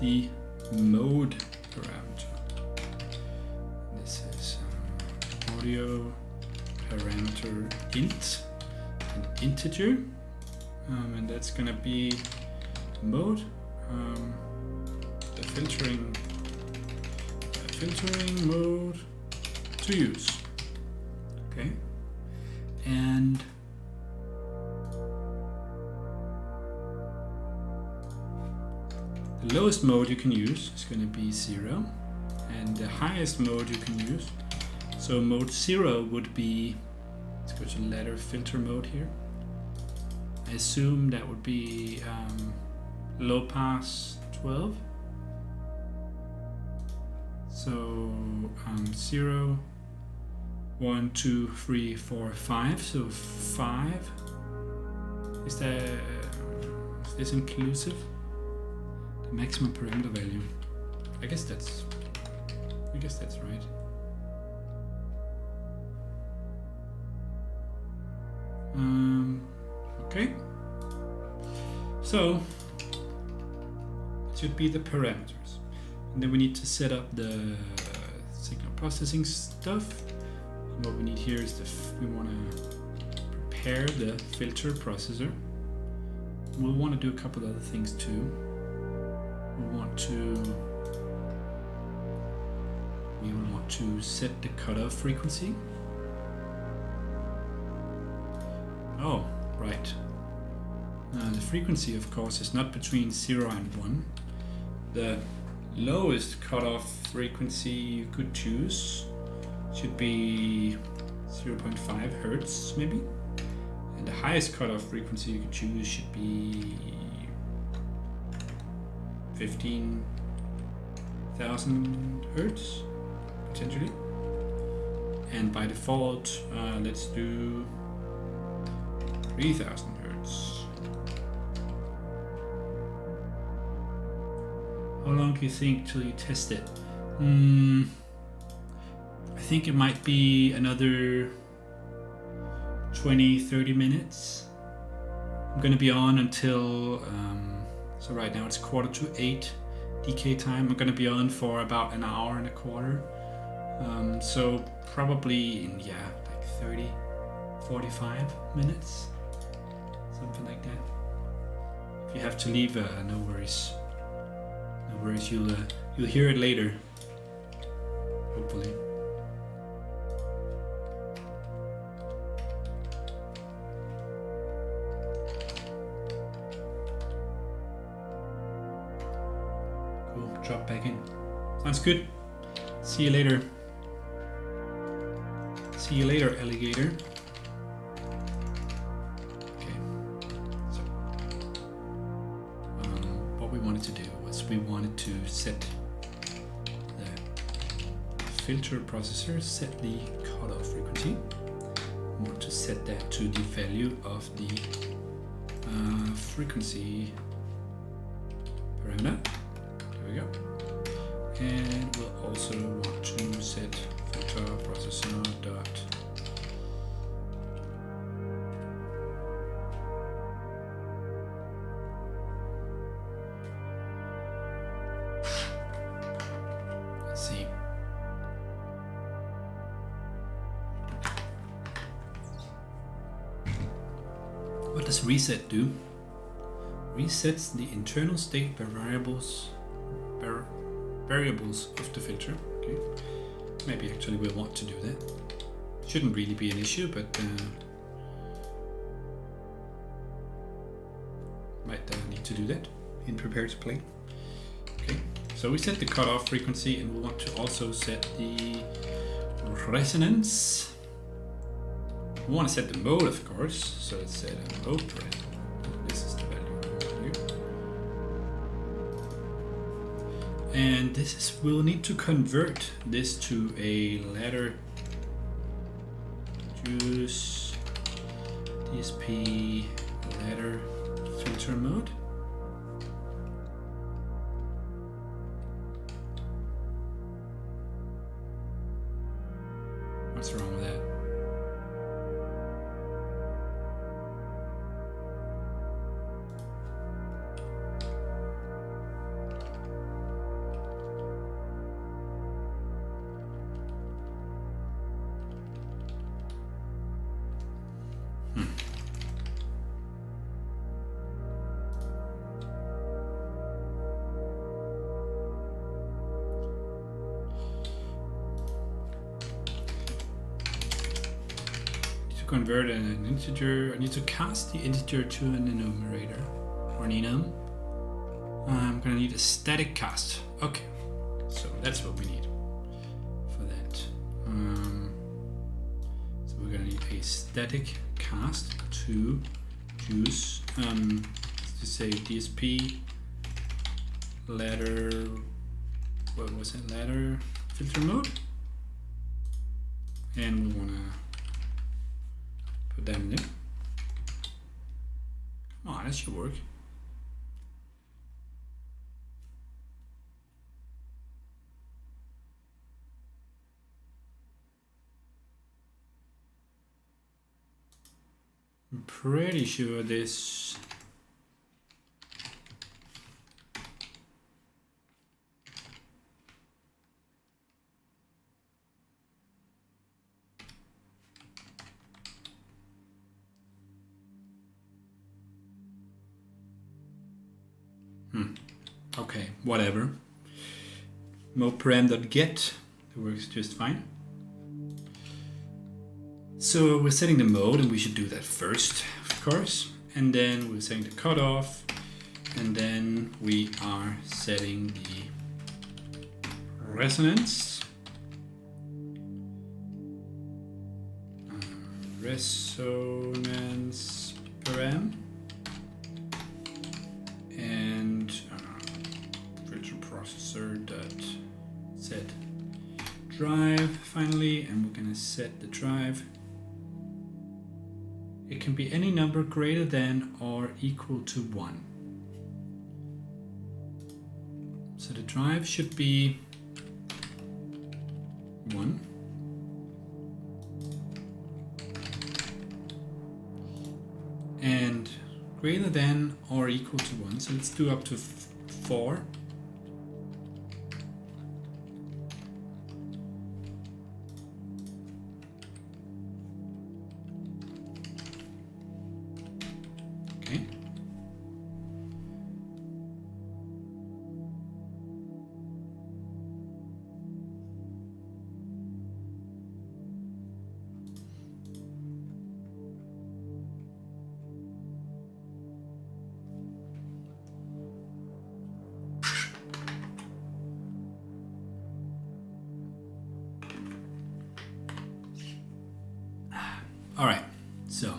the mode parameter. This is audio parameter int, an integer, and that's gonna be mode, the filtering mode to use. Okay, and the lowest mode you can use is going to be 0, and the highest mode you can use. So mode 0 would be, let's go to ladder filter mode here. I assume that would be low pass 12. So 0, 1, 2, 3, 4, 5. So 5. Is this inclusive? The maximum parameter value. I guess that's right. Okay. So it should be the parameters, and then we need to set up the signal processing stuff. What we need here is we want to prepare the filter processor. We'll want to do a couple other things too. We will want to set the cutoff frequency. Oh, right. The frequency, of course, is not between 0 and 1. The lowest cutoff frequency you could choose should be 0.5 hertz, maybe. And the highest cutoff frequency you could choose should be 15,000 hertz, potentially. And by default, let's do 3,000 hertz. How long do you think till you test it? I think it might be another 20-30 minutes. I'm gonna be on until so right now it's 7:45 DK time. I'm gonna be on for about an hour and a quarter. So probably in like 30-45 minutes, something like that. If you have to leave, no worries. No worries. You'll hear it later, hopefully. Drop back in. Sounds good. See you later. See you later, alligator. Okay. So, what we wanted to do was we wanted to set the filter processor, set the cutoff frequency. We want to set that to the value of the frequency parameter. There we go. And we'll also want to set filter processor dot What does reset do? Resets the internal state variables of the filter. Okay. Maybe actually we'll want to do that. Shouldn't really be an issue, but might need to do that in prepare to play. Okay, so we set the cutoff frequency, and we want to also set the resonance. We want to set the mode, of course, so let's set a mode parameter. This is the value here. And this is, we'll need to convert this to a ladder juice DSP ladder filter mode. What's wrong with that? Convert an integer. I need to cast the integer to an enumerator or an enum. I'm gonna need a static cast. Okay, so that's what we need for that. So we're gonna need a static cast to choose to say DSP ladder. What was it? Ladder filter mode, and we wanna put that in there. Come on, that should work. I'm pretty sure this okay, whatever. Mode param.get, it works just fine. So we're setting the mode, and we should do that first, of course. And then we're setting the cutoff, and then we are setting the resonance. Resonance param. And filter processor dot set drive finally, and we're gonna set the drive. It can be any number greater than or equal to 1. So the drive should be 1. And greater than or equal to 1. So let's do up to 4. Okay. All right, so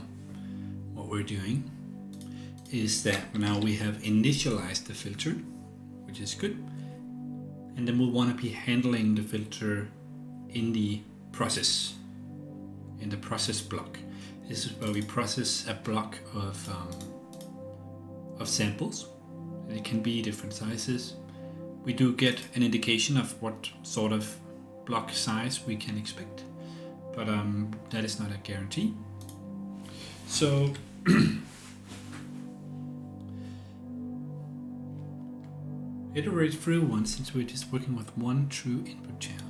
what we're doing is that now we have initialized the filter, which is good. And then we'll want to be handling the filter in the process block. This is where we process a block of samples. And it can be different sizes. We do get an indication of what sort of block size we can expect, but that is not a guarantee. So iterate through one, since we're just working with one true input channel.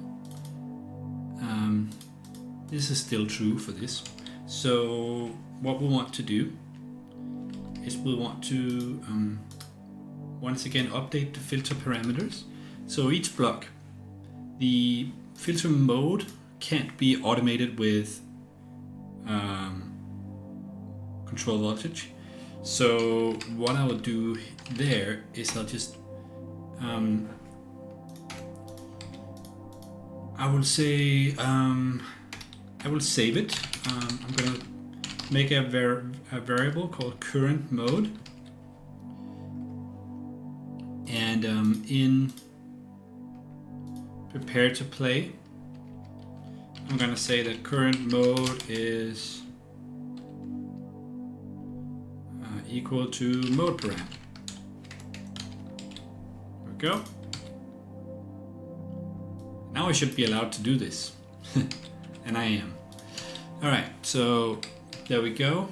This is still true for this. So what we want to do is we'll want to once again update the filter parameters. So each block, the filter mode can't be automated with control voltage. So what I will do there is I'll just I will say I will save it. I'm gonna make a variable called current mode, and in prepare to play, I'm gonna say that current mode is equal to mode param. There we go. Now I should be allowed to do this, and I am. All right, so there we go.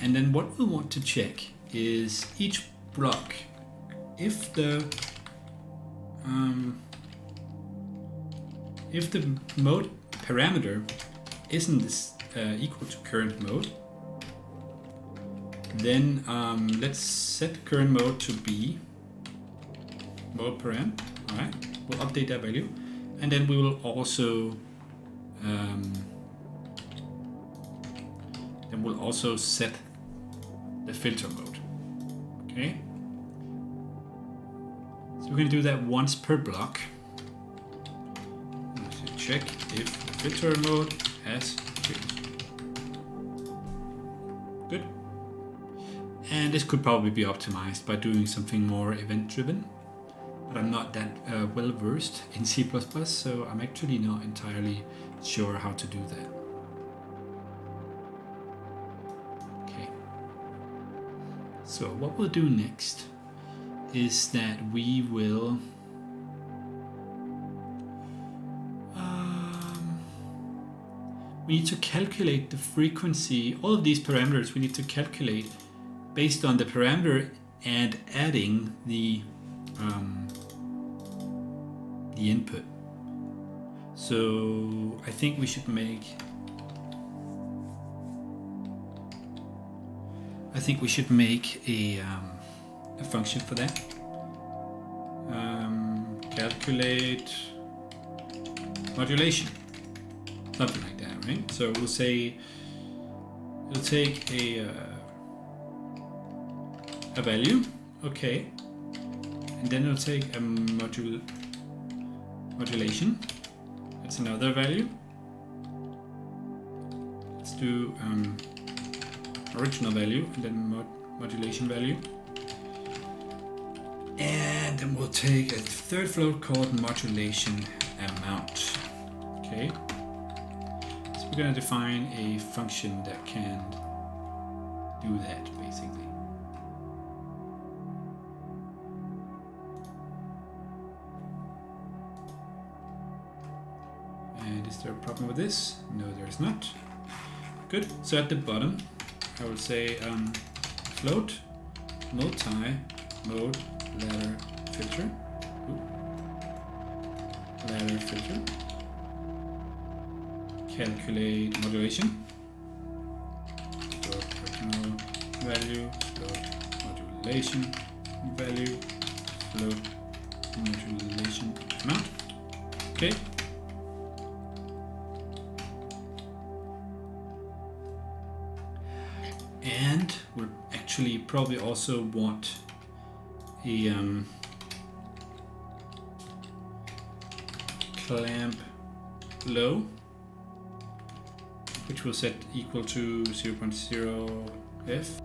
And then what we want to check is each block, if the mode parameter isn't equal to current mode, then let's set current mode to be mode param. All right, we'll update that value, and then we will also set the filter mode. Okay, so we're going to do that once per block. So check if the filter mode has changed. Good. And this could probably be optimized by doing something more event-driven, but I'm not that well versed in C++, so I'm actually not entirely sure how to do that. Okay. So what we'll do next is that we will we need to calculate the frequency. All of these parameters we need to calculate based on the parameter and adding the input. So I think we should make a function for that. Calculate modulation, something like that, right? So we'll say it'll take a value, okay, and then it'll take a modulation. That's another value. Let's do original value and then modulation value, and then we'll take a third float called modulation amount. Okay, so we're going to define a function that can do that basically. And is there a problem with this? No, there's not. Good. So at the bottom, I will say float multi-mode ladder filter. Ladder filter. Calculate modulation. Float original value. Float modulation value. Float modulation amount. Okay. And we'll actually probably also want a clamp low, which we'll set equal to 0.0 F,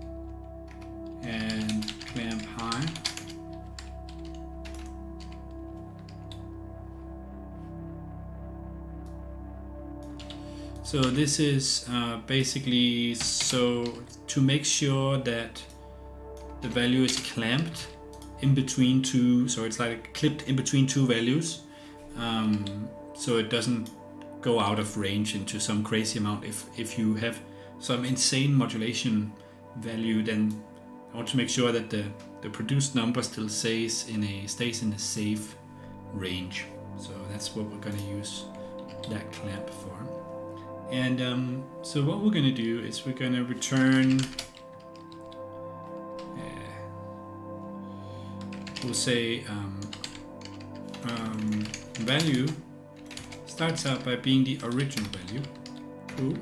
and clamp high So this is basically so to make sure that the value is clamped in between two, so it's like clipped in between two values, so it doesn't go out of range into some crazy amount. If you have some insane modulation value, then I want to make sure that the produced number still stays in a safe range. So that's what we're going to use that clamp for. And so what we're going to do is we're going to return we'll say value starts out by being the original value. Cool.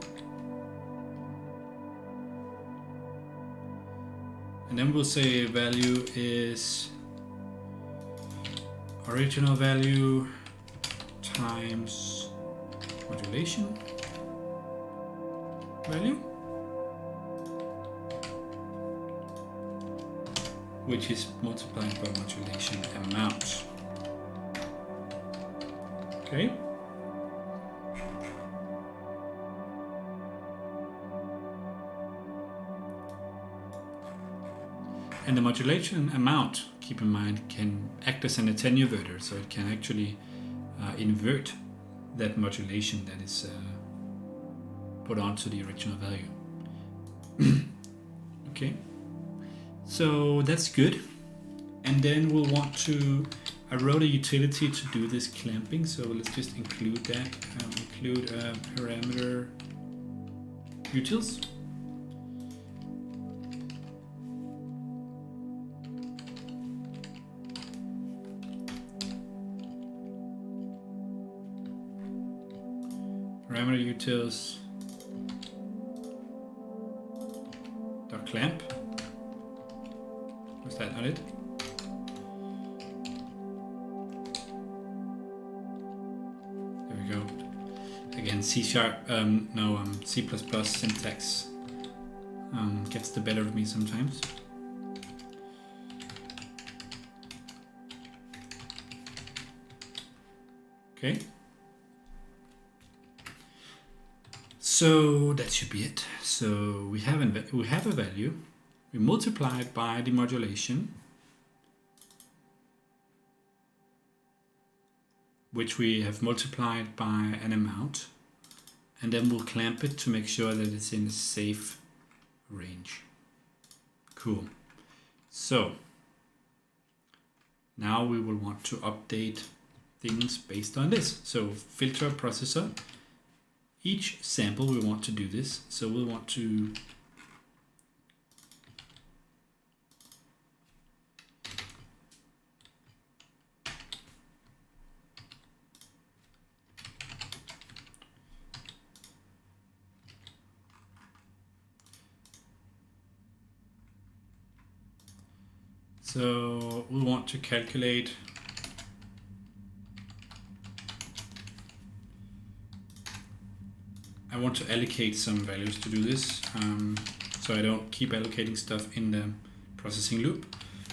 And then we'll say value is original value times modulation value, which is multiplied by modulation amount. Okay. And the modulation amount, keep in mind, can act as an attenuator, so it can actually invert that modulation that is put onto the original value. Okay, so that's good. And then we'll want to, I wrote a utility to do this clamping, so let's just include that. Include parameter utils. Parameter utils dot clamp. Was that not it? There we go. Again, C# syntax gets the better of me sometimes. Okay. So that should be it. So we have a value. We multiply it by the modulation, which we have multiplied by an amount, and then we'll clamp it to make sure that it's in a safe range. Cool. So now we will want to update things based on this. So filter processor. Each sample we want to do this, so we'll want to calculate I want to allocate some values to do this, so I don't keep allocating stuff in the processing loop.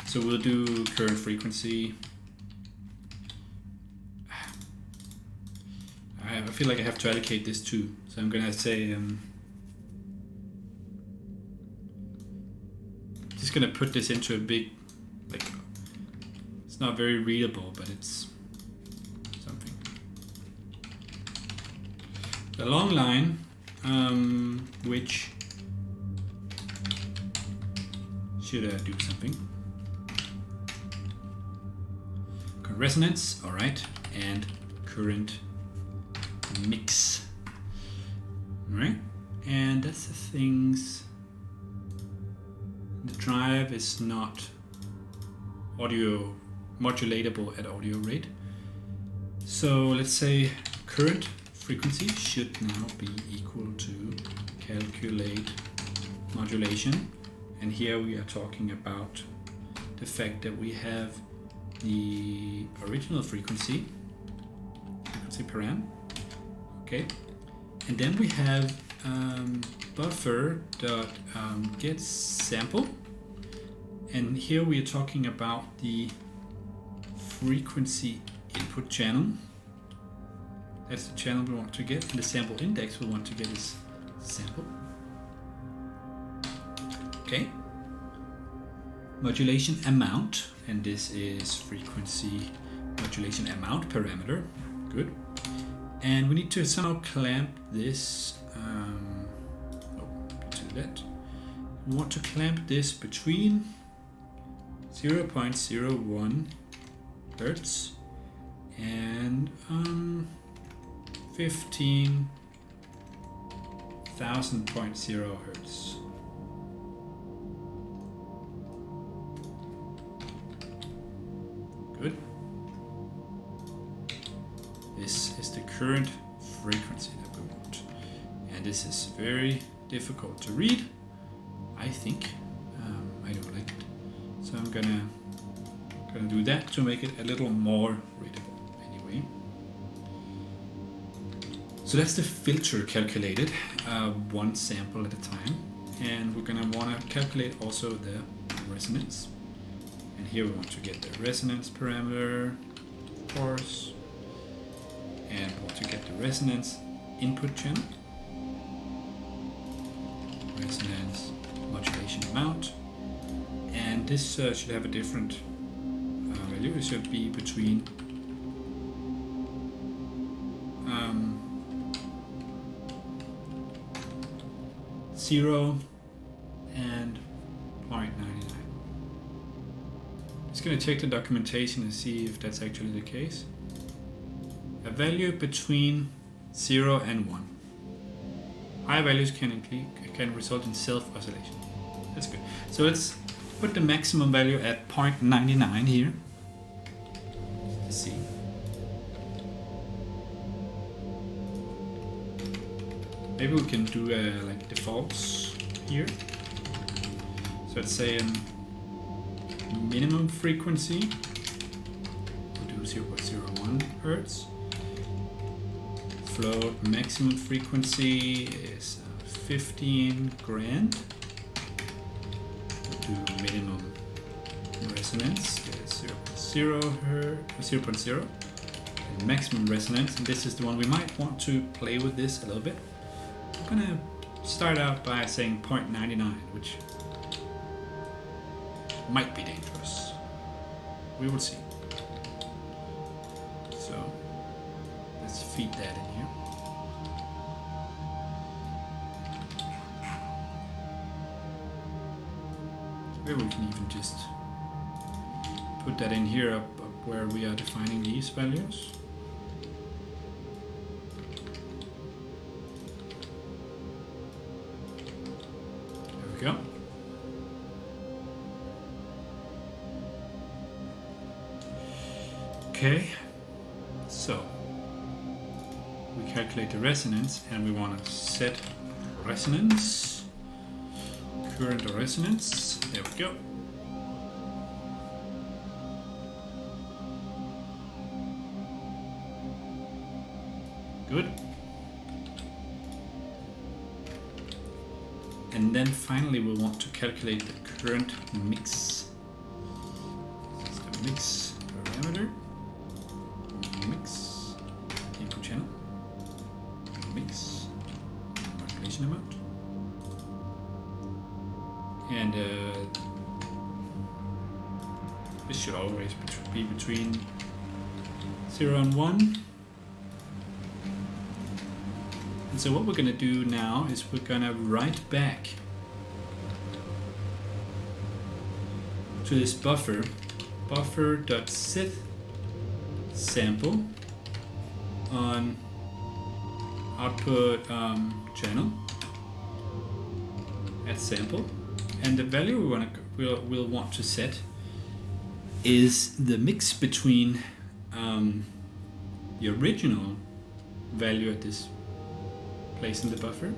So we'll do current frequency. I feel like I have to allocate this too, so I'm gonna say just gonna put this into a big, like, it's not very readable, but it's something. The long line, which should do something. Current resonance, all right, and current mix. All right, and that's the things. The drive is not audio modulatable at audio rate. So let's say current frequency should now be equal to calculate modulation. And here we are talking about the fact that we have the original frequency param. Okay, and then we have buffer dot get sample, and here we are talking about the frequency input channel. That's the channel we want to get, and the sample index we want to get is sample. Okay. Modulation amount, and this is frequency modulation amount parameter. Good. And we need to somehow clamp this. Do that. We want to clamp this between 0.01 hertz and 15,000.0 hertz. Good. This is the current frequency that we want. And this is very difficult to read, I think. I don't like it. So I'm gonna do that to make it a little more readable anyway. So that's the filter calculated, one sample at a time. And we're gonna wanna calculate also the resonance. And here we want to get the resonance parameter, of course. And we want to get the resonance input channel. Resonance modulation amount. And this should have a different value. It should be between 0 and 0.99. Just going to check the documentation and see if that's actually the case. A value between 0 and 1. High values can result in self-oscillation. That's good. So let's put the maximum value at 0.99 here. Let's see. Maybe we can do like defaults here. So let's say a minimum frequency. We'll do 0.01 Hertz. Float maximum frequency is 15 grand. We'll do minimum resonance is 0.0. And maximum resonance, and this is the one we might want to play with this a little bit. I'm gonna start out by saying 0.99, which might be dangerous. We will see. So let's feed that in here. Maybe we can even just put that in here up where we are defining these values. There we go. Okay, so we calculate the resonance and we want to set resonance, current resonance. There we go. Good. And then finally we want to calculate the current mix. This is the mix parameter. Mix input channel. Mix modulation amount. And this should always be between 0 and 1. And so what we're going to do now is we're going to write back to this buffer.set sample on output channel at sample, and the value we'll want to set is the mix between the original value at this place in the buffer.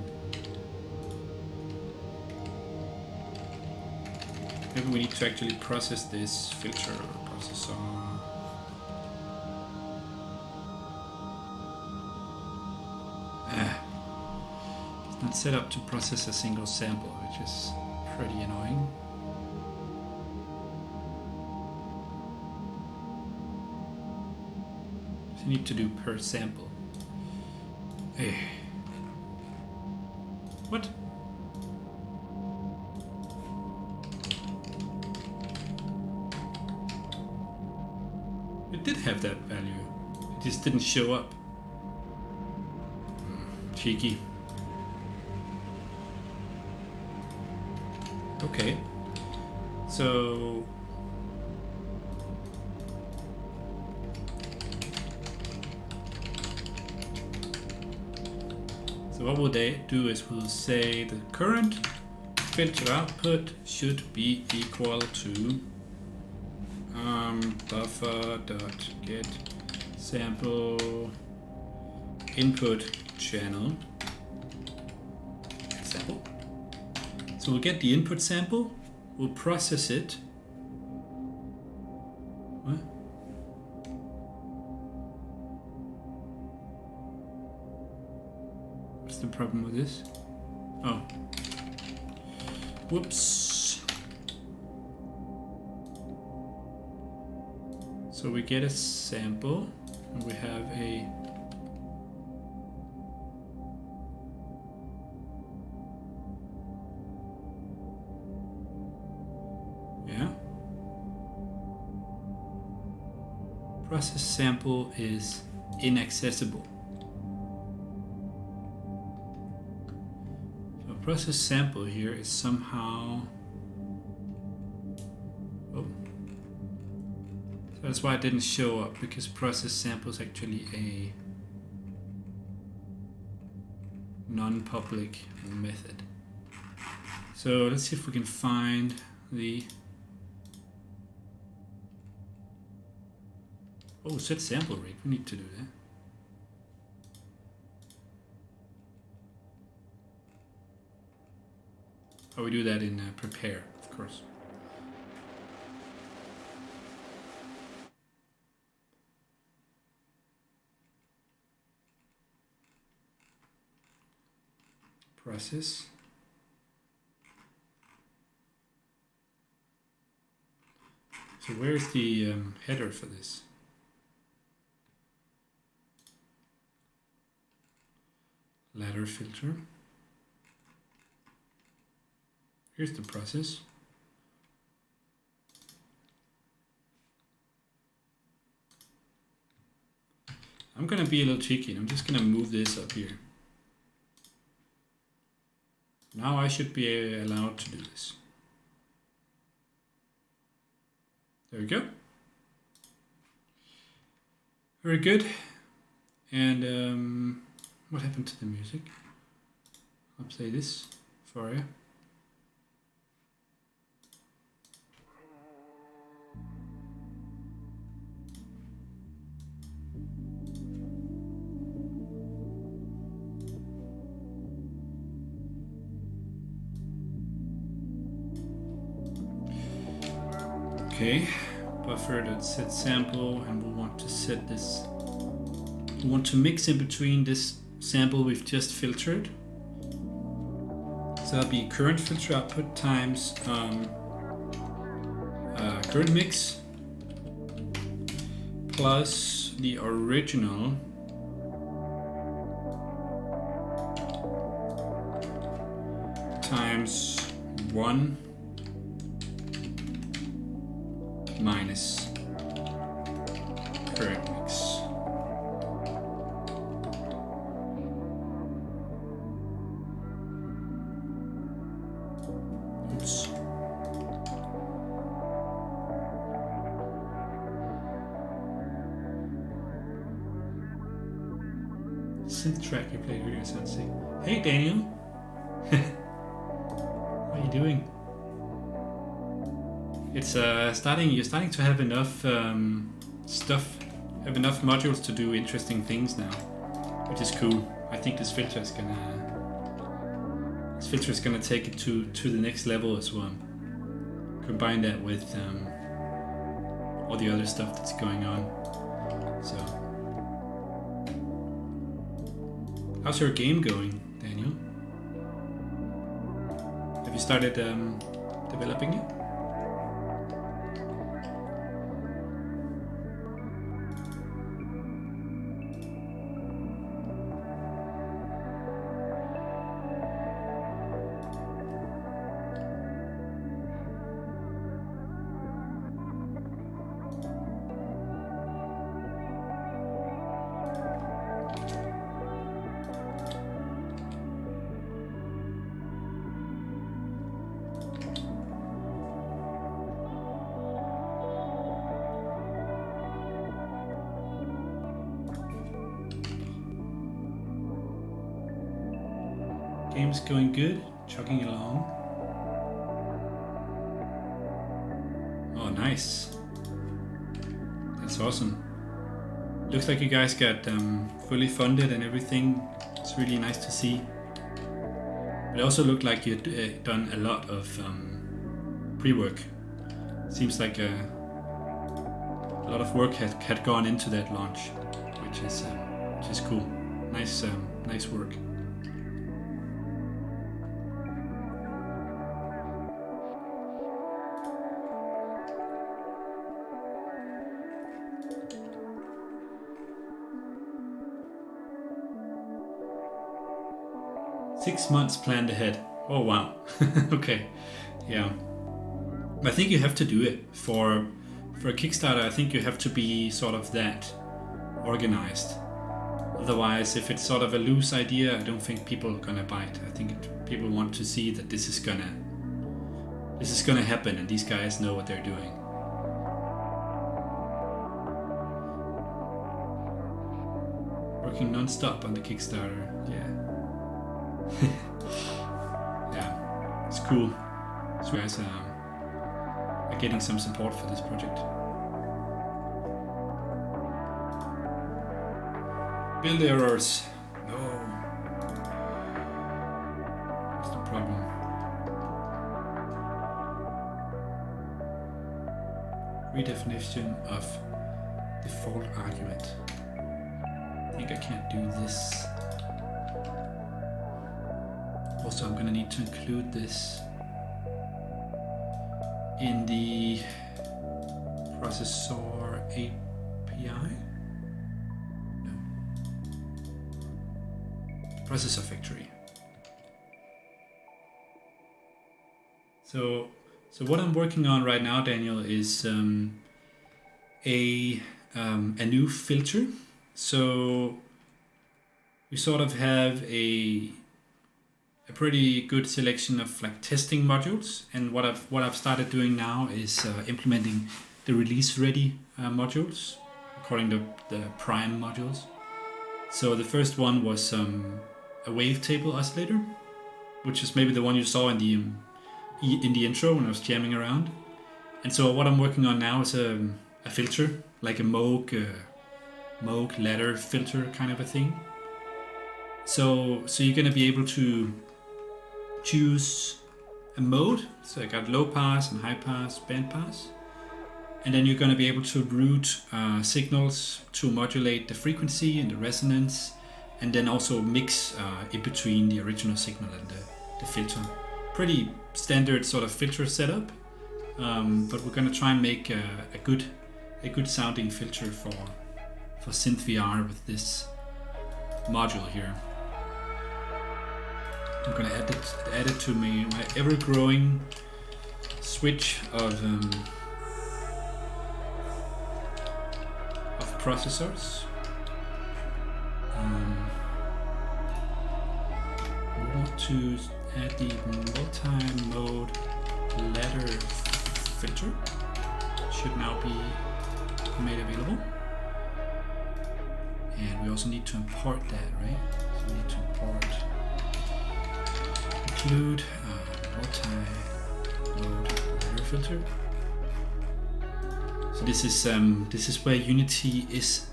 Maybe we need to actually process this filter processor. It's not set up to process a single sample, which is pretty annoying. So you need to do per sample. What? It did have that value. It just didn't show up. Cheeky. Okay. So what we'll do is we'll say the current filter output should be equal to buffer dot get sample input channel sample. So we'll get the input sample, we'll process it. What? What's the problem with this? Oh. Whoops. So we get a sample and we have a process sample is inaccessible. So process sample here is somehow, oh, so that's why it didn't show up, because process sample is actually a non-public method. So let's see if we can find the set sample rate. We need to do that. Oh, we do that in prepare, of course. Process. So where's the header for this? Ladder filter. Here's the process. I'm gonna be a little cheeky and I'm just gonna move this up here. Now I should be allowed to do this. There we go. Very good. And what happened to the music? I'll play this for you. Okay, buffer.set sample, and we'll want to set this. We want to mix in between this sample we've just filtered. So that'll be current filter output times current mix plus the original times 1 minus current mix. Oops. Synth track you played earlier sounds sick. Hey Daniel! How are you doing? It's you're starting to have enough stuff, have enough modules to do interesting things now, which is cool. I think this filter is gonna take it to the next level as well. Combine that with all the other stuff that's going on. So, how's your game going, Daniel? Have you started developing it? Game's going good, chugging along. Oh, nice. That's awesome. Looks like you guys got fully funded and everything. It's really nice to see. It also looked like you'd done a lot of pre-work. Seems like a lot of work had gone into that launch, which is cool. Nice work. Six months planned ahead. Oh wow. Okay. Yeah. I think you have to do it for a Kickstarter. I think you have to be sort of that organized. Otherwise, if it's sort of a loose idea, I don't think people are gonna bite. I think people want to see that this is gonna happen, and these guys know what they're doing. Working non-stop on the Kickstarter. Yeah. Yeah, it's cool. So you guys are getting some support for this project. Build errors. No. What's the problem? Redefinition of default argument. I think I can't do this. Also, I'm gonna need to include this in the processor API. No. Processor factory. So what I'm working on right now, Daniel, is a new filter. So we sort of have a pretty good selection of like testing modules, and what I've started doing now is implementing the release ready modules according to the prime modules. So the first one was a wavetable oscillator, which is maybe the one you saw in the intro when I was jamming around. And so what I'm working on now is a filter, like a Moog ladder filter kind of a thing. So you're gonna be able to choose a mode. So I got low pass and high pass, band pass, and then you're going to be able to route signals to modulate the frequency and the resonance, and then also mix in between the original signal and the filter. Pretty standard sort of filter setup, but we're going to try and make a good sounding filter for SynthVR with this module here. I'm gonna add it to my ever-growing switch of processors. We want to add the multi-mode ladder filter. Should now be made available. And we also need to import that, right? So we need to import include multi-mode ladder filter. So this is where Unity is.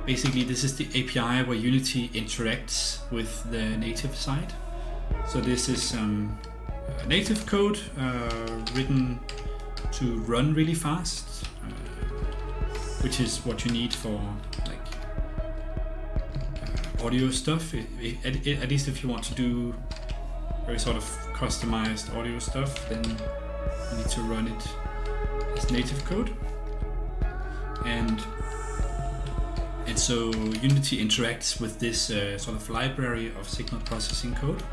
Basically, this is the API where Unity interacts with the native side. So this is native code written to run really fast, which is what you need for like audio stuff. At least if you want to do very sort of customized audio stuff, then you need to run it as native code. And so Unity interacts with this sort of library of signal processing code,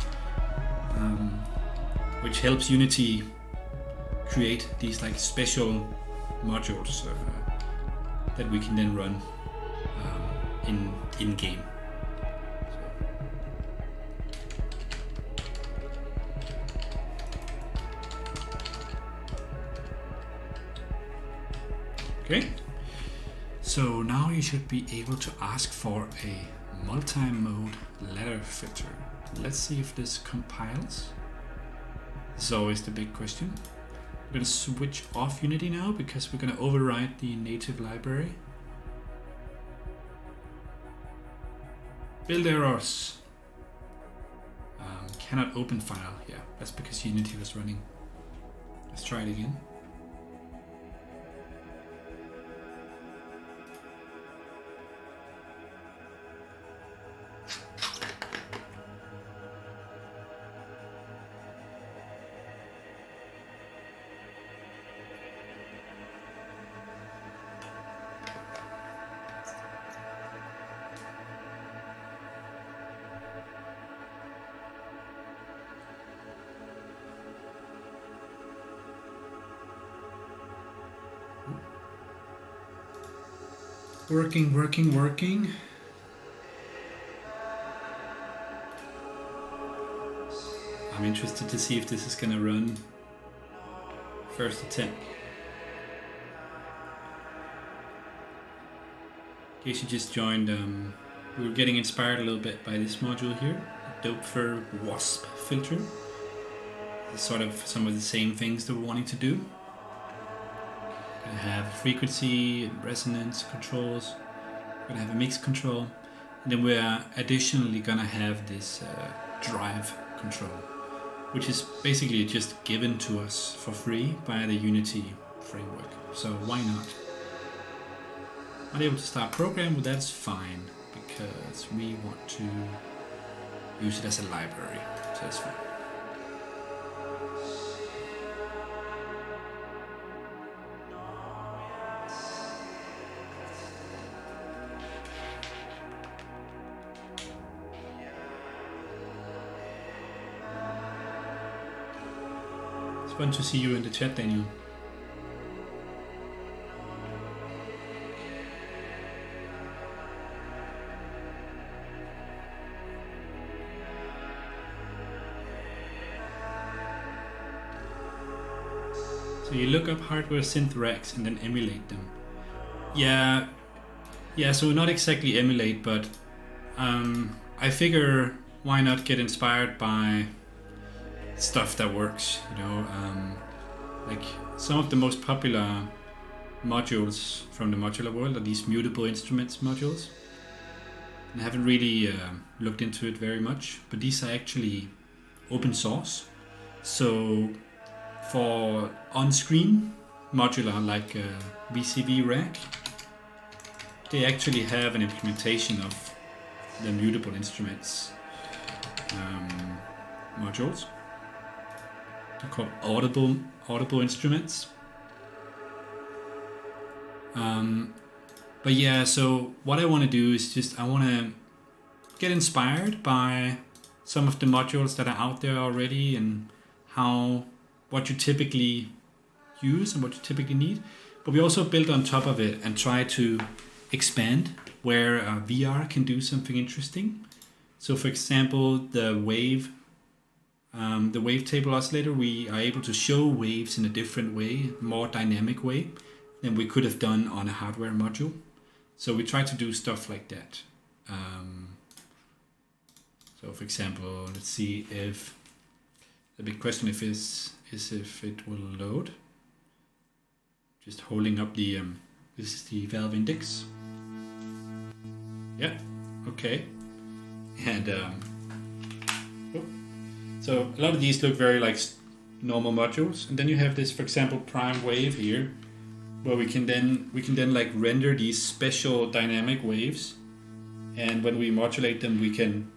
which helps Unity create these like special modules that we can then run in game. Okay, so now you should be able to ask for a multi-mode ladder filter. Let's see if this compiles. This is always the big question. I'm going to switch off Unity now because we're going to override the native library. Build errors. Cannot open file. Yeah, that's because Unity was running. Let's try it again. Working. I'm interested to see if this is gonna run first attempt. In case you just joined, we were getting inspired a little bit by this module here, the Dope Wasp filter. It's sort of some of the same things that we're wanting to do. Gonna have frequency and resonance controls. We're gonna have a mix control, and then we're additionally gonna have this drive control, which is basically just given to us for free by the Unity framework. So why not? Not able to start program, but that's fine because we want to use it as a library. So that's fine. Fun to see you in the chat, Daniel. So you look up hardware synth racks and then emulate them. Yeah, so not exactly emulate, but I figure why not get inspired by stuff that works, you know, like some of the most popular modules from the modular world are these mutable instruments modules. I haven't really looked into it very much, but these are actually open source. So for on-screen modular like VCV rack, they actually have an implementation of the mutable instruments modules. They're called audible instruments. But yeah, so what I want to do is I want to get inspired by some of the modules that are out there already and what you typically use and what you typically need. But we also build on top of it and try to expand where VR can do something interesting. So for example, the wavetable oscillator, we are able to show waves in a different way, more dynamic way than we could have done on a hardware module. So we try to do stuff like that. So for example, let's see if the big question is if it will load. Just holding up the this is the valve index. Yeah, okay. And so a lot of these look very like normal modules, and then you have this, for example, prime wave here, where we can then like render these special dynamic waves, and when we modulate them, we can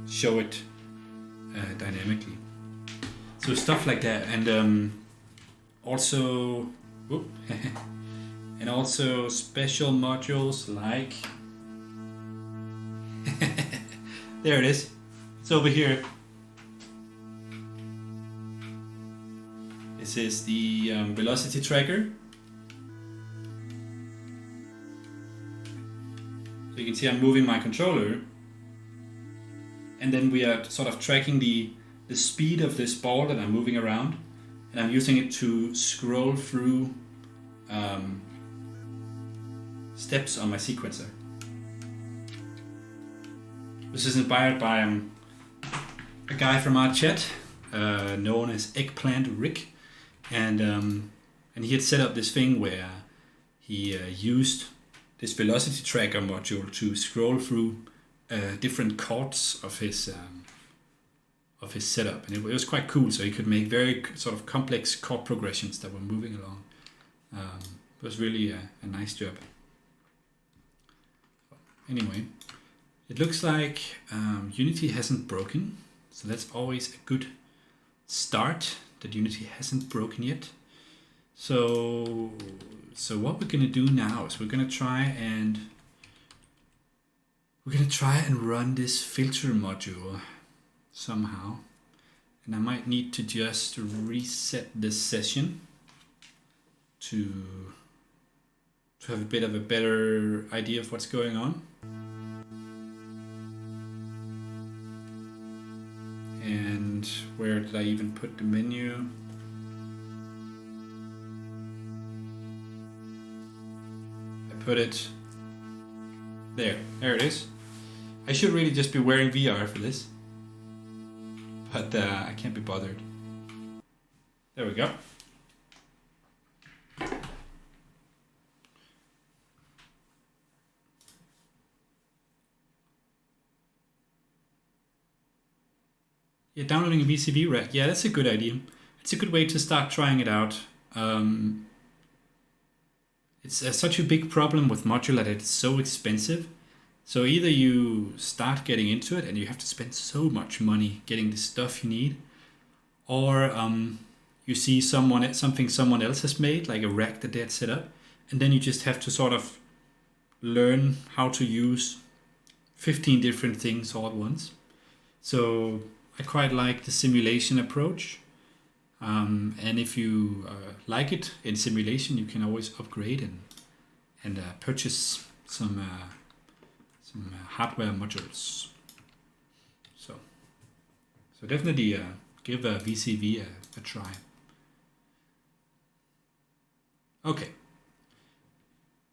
show it dynamically. So stuff like that, and also and also special modules like there it is. It's over here. This is the velocity tracker. So you can see I'm moving my controller, and then we are sort of tracking the speed of this ball that I'm moving around, and I'm using it to scroll through steps on my sequencer. This is inspired by a guy from our chat known as Eggplant Rick, and he had set up this thing where he used this velocity tracker module to scroll through different chords of his setup, and it was quite cool. So he could make very sort of complex chord progressions that were moving along. It was really a nice job. Anyway, it looks like Unity hasn't broken, so that's always a good start, that Unity hasn't broken yet. So what we're gonna do now is we're gonna try and run this filter module somehow, and I might need to just reset this session to have a bit of a better idea of what's going on. And where did I even put the menu? I put it there. There it is. I should really just be wearing VR for this, but I can't be bothered. There we go. Yeah, downloading a VCV rack. Yeah, that's a good idea. It's a good way to start trying it out. It's such a big problem with modular that it's so expensive. So either you start getting into it and you have to spend so much money getting the stuff you need, or you see something someone else has made, like a rack that they had set up, and then you just have to sort of learn how to use 15 different things all at once. So I quite like the simulation approach, and if you like it in simulation, you can always upgrade and purchase some hardware modules. So definitely give a VCV a try. Okay.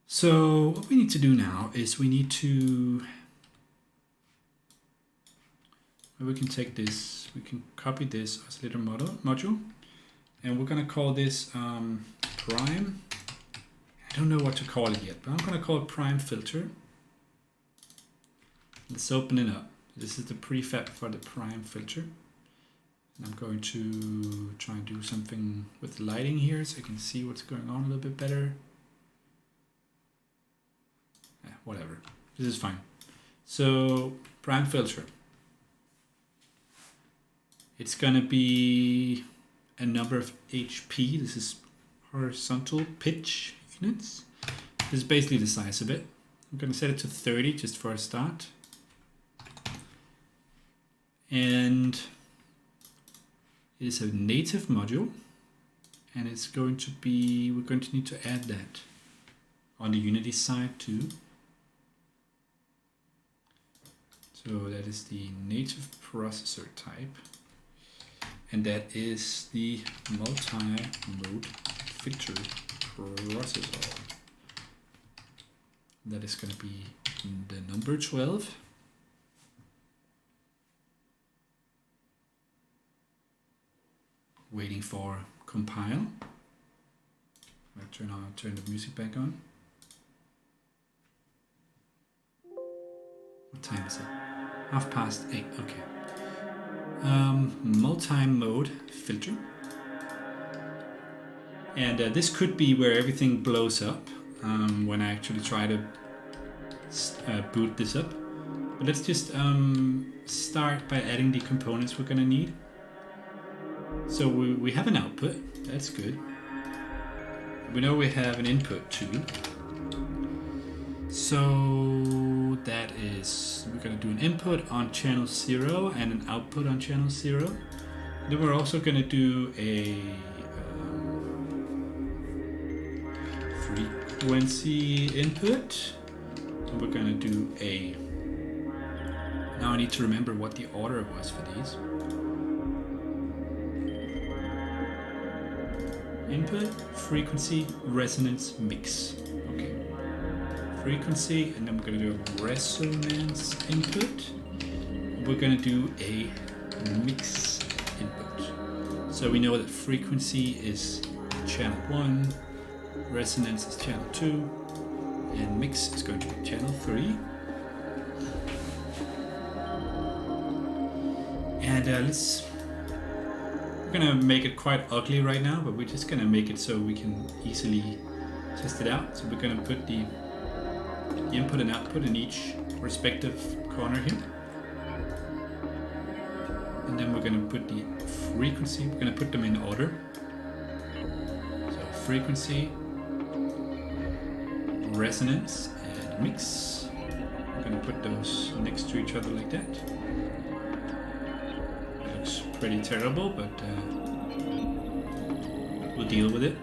So what we need to do now is we can take this, we can copy this oscillator module, and we're gonna call this prime. I don't know what to call it yet, but I'm gonna call it prime filter. Let's open it up. This is the prefab for the prime filter. And I'm going to try and do something with lighting here so I can see what's going on a little bit better. Yeah, whatever, this is fine. So prime filter. It's gonna be a number of HP. This is horizontal pitch units. This is basically the size of it. I'm gonna set it to 30 just for a start. And it is a native module, and it's going to be, we're going to need to add that on the Unity side too. So that is the native processor type. And that is the multi-mode filter processor. That is going to be the number 12. Waiting for compile. I'll turn the music back on. What time is it? 8:30. Okay. Multi-mode filter, and this could be where everything blows up when I actually try to boot this up, but let's just start by adding the components we're gonna need. So we have an output, that's good. We know we have an input too, so that is, we're going to do an input on channel 0 and an output on channel 0. Then we're also going to do a frequency input, and we're going to do a, now I need to remember what the order was for these. Input, frequency, resonance, mix. Okay. Frequency, and then we're going to do a resonance input. We're going to do a mix input. So we know that frequency is channel 1, resonance is channel 2, and mix is going to be channel 3. And we're gonna make it quite ugly right now, but we're just gonna make it so we can easily test it out. So we're gonna put the input and output in each respective corner here. And then we're gonna put the frequency, we're gonna put them in order. So frequency, resonance, and mix. We're gonna put those next to each other like that. It looks pretty terrible, but we'll deal with it.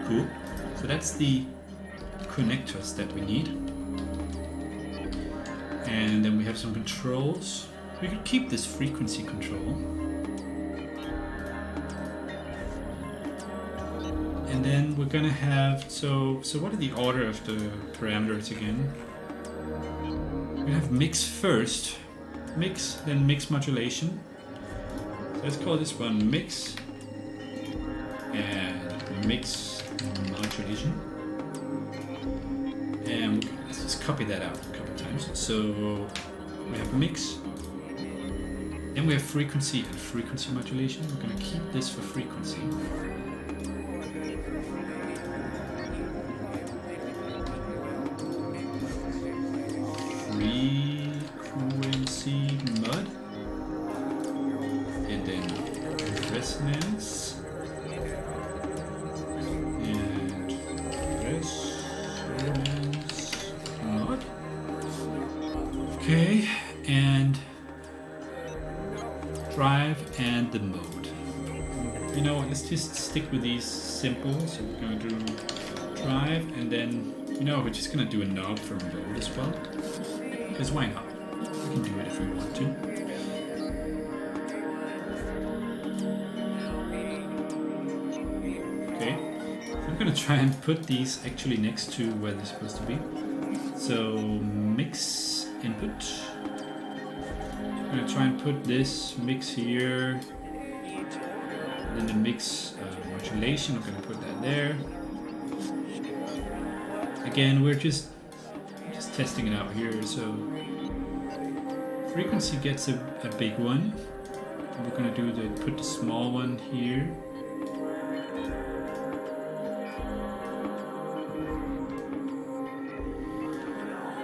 Cool. So that's the connectors that we need. And then we have some controls. We could keep this frequency control. And then we're gonna have, so what are the order of the parameters again? We have mix first, mix, then mix modulation. So let's call this one mix and mix modulation. And let's just copy that out a couple times. So we have mix, then we have frequency and frequency modulation. We're gonna keep this for frequency. Frequency mod, and then resonance and resonance mod. Okay, and drive and the mode. You know what, let's just stick with these simple. So we're going to do drive, and then, you know, we're just going to do a knob for mode as well. Because why not? We can do it if we want to. Okay, I'm going to try and put these actually next to where they're supposed to be. So mix input. I'm going to try and put this mix here. And then the mix modulation, I'm going to put that there. Again, we're just testing it out here. So frequency gets a big one. And we're going to put the small one here.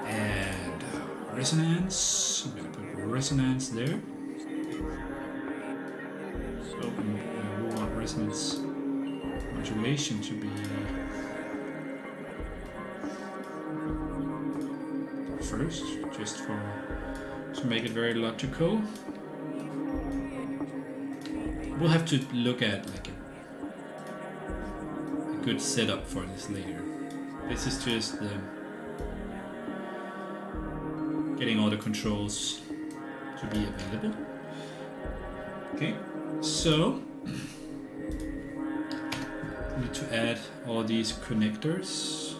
And resonance. I'm going to put resonance there. So we want resonance modulation to be first, just to make it very logical. We'll have to look at like a good setup for this later. This is just getting all the controls to be available. Okay, so I need to add all these connectors.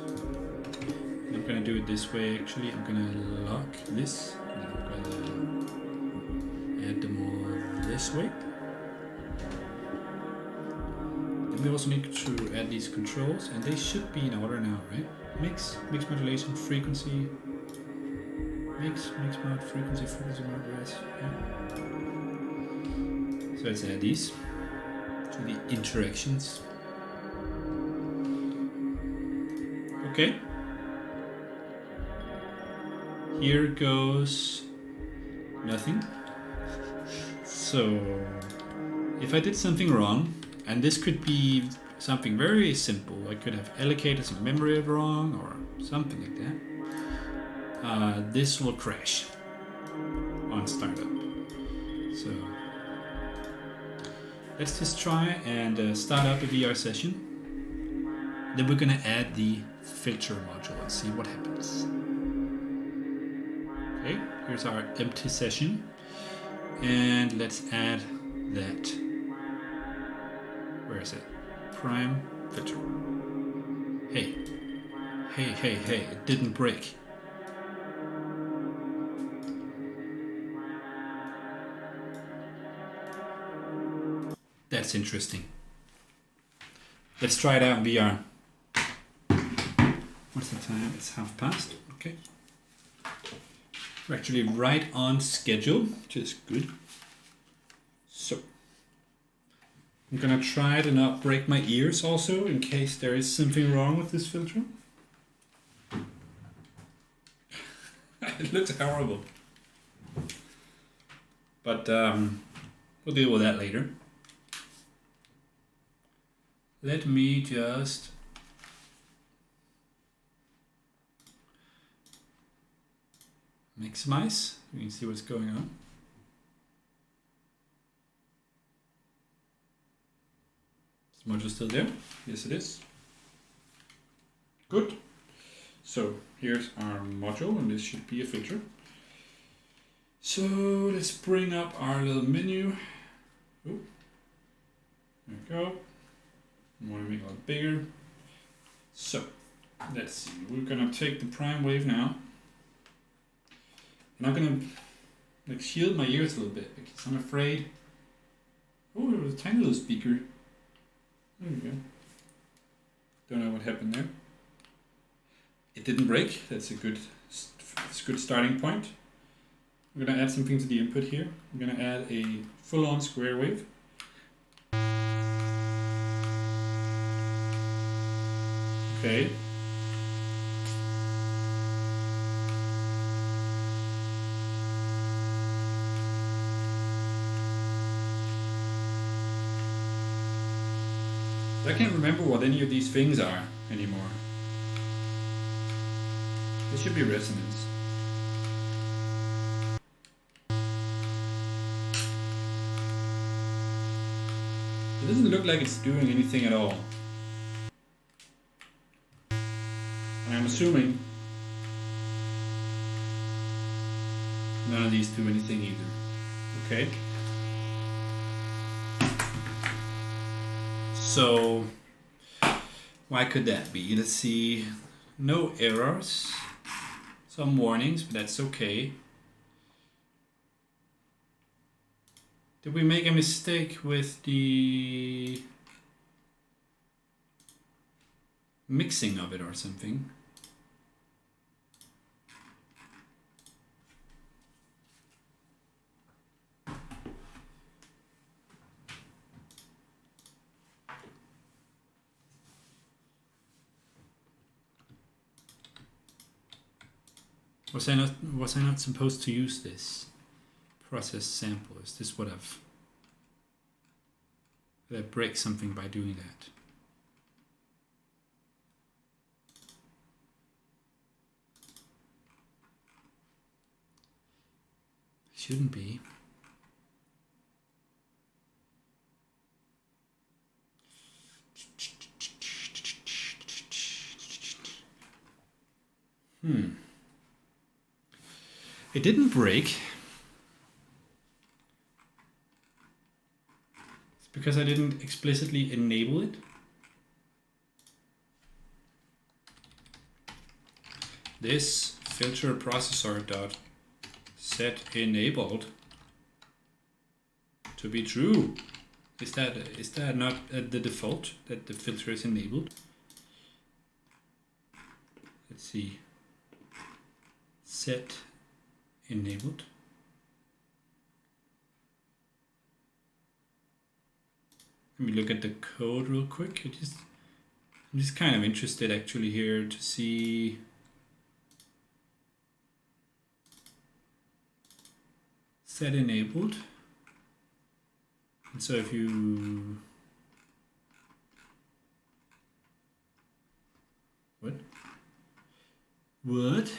I'm going to do it this way actually. I'm going to lock this, and I'm going to add them all this way. And we also need to add these controls, and they should be in order now, right? Mix modulation, frequency, mix mod, frequency mod, res. Yeah. So let's add these to the interactions. Okay. Here goes nothing. So if I did something wrong, and this could be something very simple, I could have allocated some memory wrong or something like that, this will crash on startup. So let's just try and start up a VR session. Then we're gonna add the filter module and see what happens. Okay, here's our empty session, and let's add that. Where is it? Prime filter. Hey, hey, it didn't break. That's interesting. Let's try it out in VR. What's the time? It's past. Okay. We're actually right on schedule, which is good. So, I'm gonna try to not break my ears also, in case there is something wrong with this filter. It looks horrible. But we'll deal with that later. Let me just maximize. You can see what's going on. Is the module still there? Yes, it is. Good. So here's our module, and this should be a filter. So let's bring up our little menu. Ooh. There we go. I want to make it a lot bigger. So let's see. We're gonna take the prime wave now. And I'm gonna like shield my ears a little bit because I'm afraid. Oh, there was a tiny little speaker. There we go. Don't know what happened there. It didn't break. That's a good starting point. We're gonna add something to the input here. We're gonna add a full-on square wave. Okay. I can't remember what any of these things are anymore. This should be resonance. It doesn't look like it's doing anything at all. And I'm assuming none of these do anything either. Okay. So why could that be? Let's see. No errors. Some warnings, but that's okay. Did we make a mistake with the mixing of it or something? Was I not supposed to use this process sample? Is this what did I break something by doing that? Shouldn't be. It didn't break. It's because I didn't explicitly enable it. This filter processor dot set enabled to be true. Is that not the default that the filter is enabled? Let's see. Set enabled. Let me look at the code real quick. I'm just kind of interested actually here to see set enabled. And so if you what?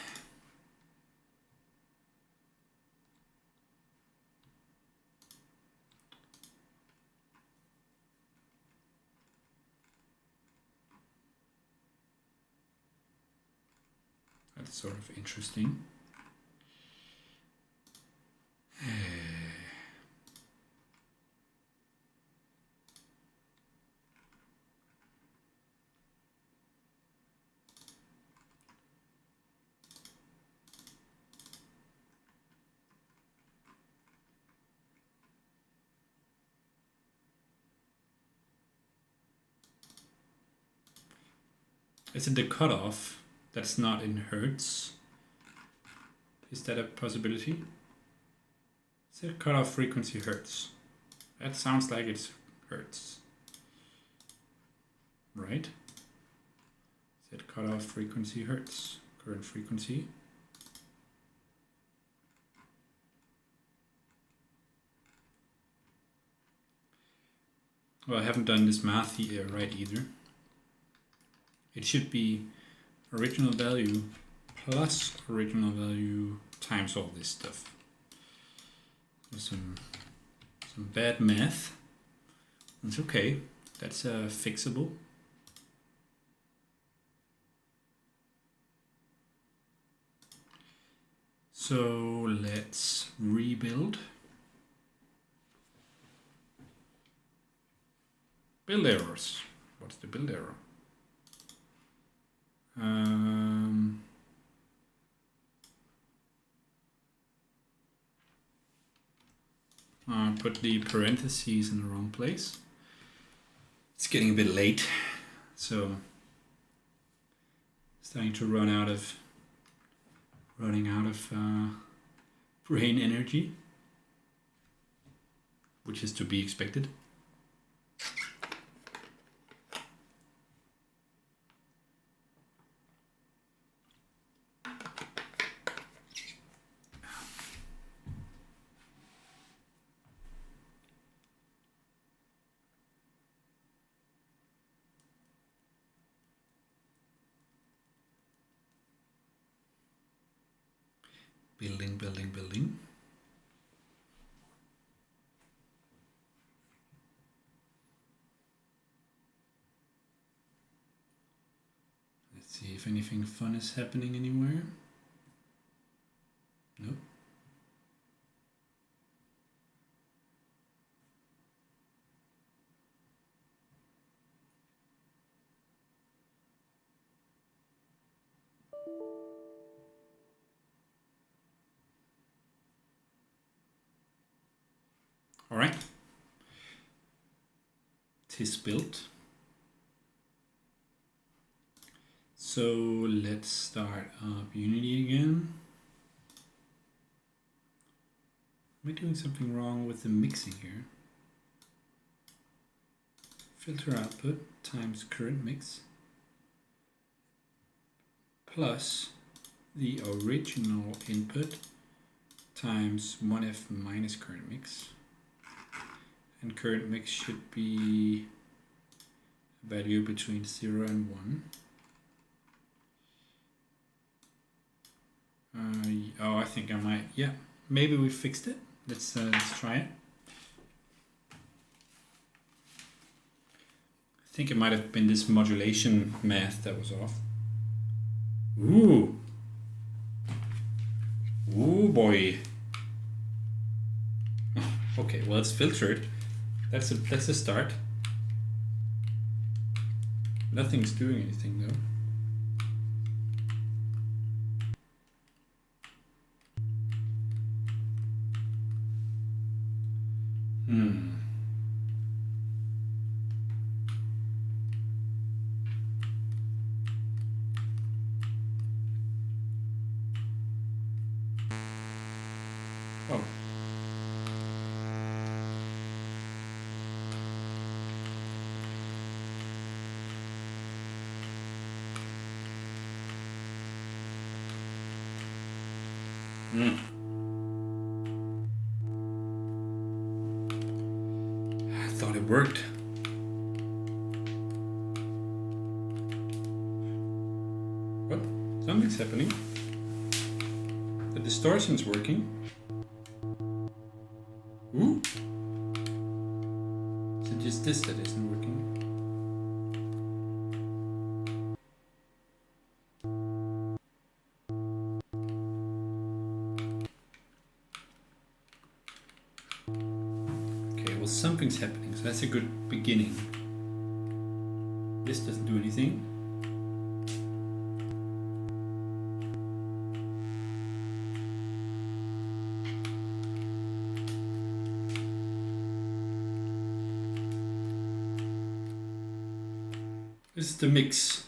That's sort of interesting. Is it the cutoff that's not in hertz? Is that a possibility? Set cutoff frequency hertz. That sounds like it's hertz. Right? Set cutoff frequency hertz. Current frequency. Well, I haven't done this math right either. It should be original value plus original value times all this stuff. There's some bad math. It's okay. That's fixable. So let's rebuild. Build errors. What's the build error? Put the parentheses in the wrong place. It's getting a bit late, so starting to running out of brain energy, which is to be expected. Building. Let's see if anything fun is happening anywhere. Nope. All right, it is built. So let's start up Unity again. Am I doing something wrong with the mixing here? Filter output times current mix plus the original input times 1F minus current mix. And current mix should be a value between 0 and 1. Oh, I think I might. Yeah, maybe we fixed it. Let's try it. I think it might have been this modulation math that was off. Ooh. Ooh boy. Okay, well it's filtered. That's a start. Nothing's doing anything though. Oh. I thought it worked. What? Something's happening. The distortion's working. Ooh. Is it just this that isn't working? Something's happening, so that's a good beginning. This doesn't do anything. This is the mix.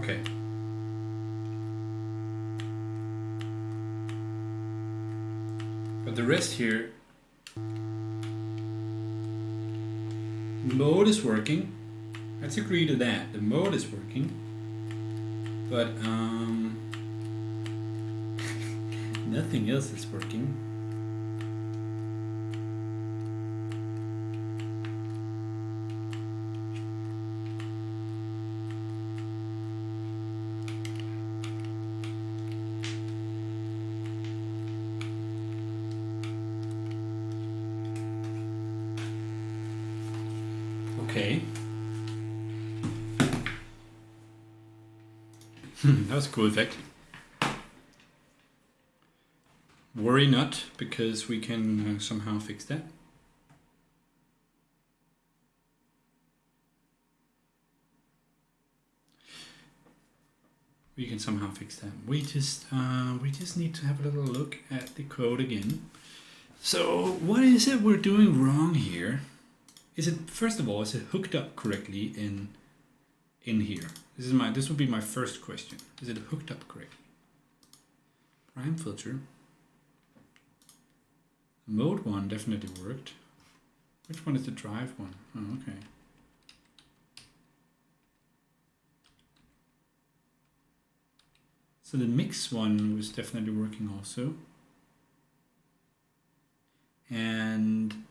Okay. But the rest here, mode is working. Let's agree to that. The mode is working. But nothing else is working. Okay. That was a cool effect. Worry not, because we can somehow fix that. We can somehow fix that. We just need to have a little look at the code again. So what is it we're doing wrong here? Is it, first of all, is it hooked up correctly in here? This would be my first question. Is it hooked up correctly? Prime filter. Mode 1 definitely worked. Which one is the drive one? Oh, okay. So the mix one was definitely working also. And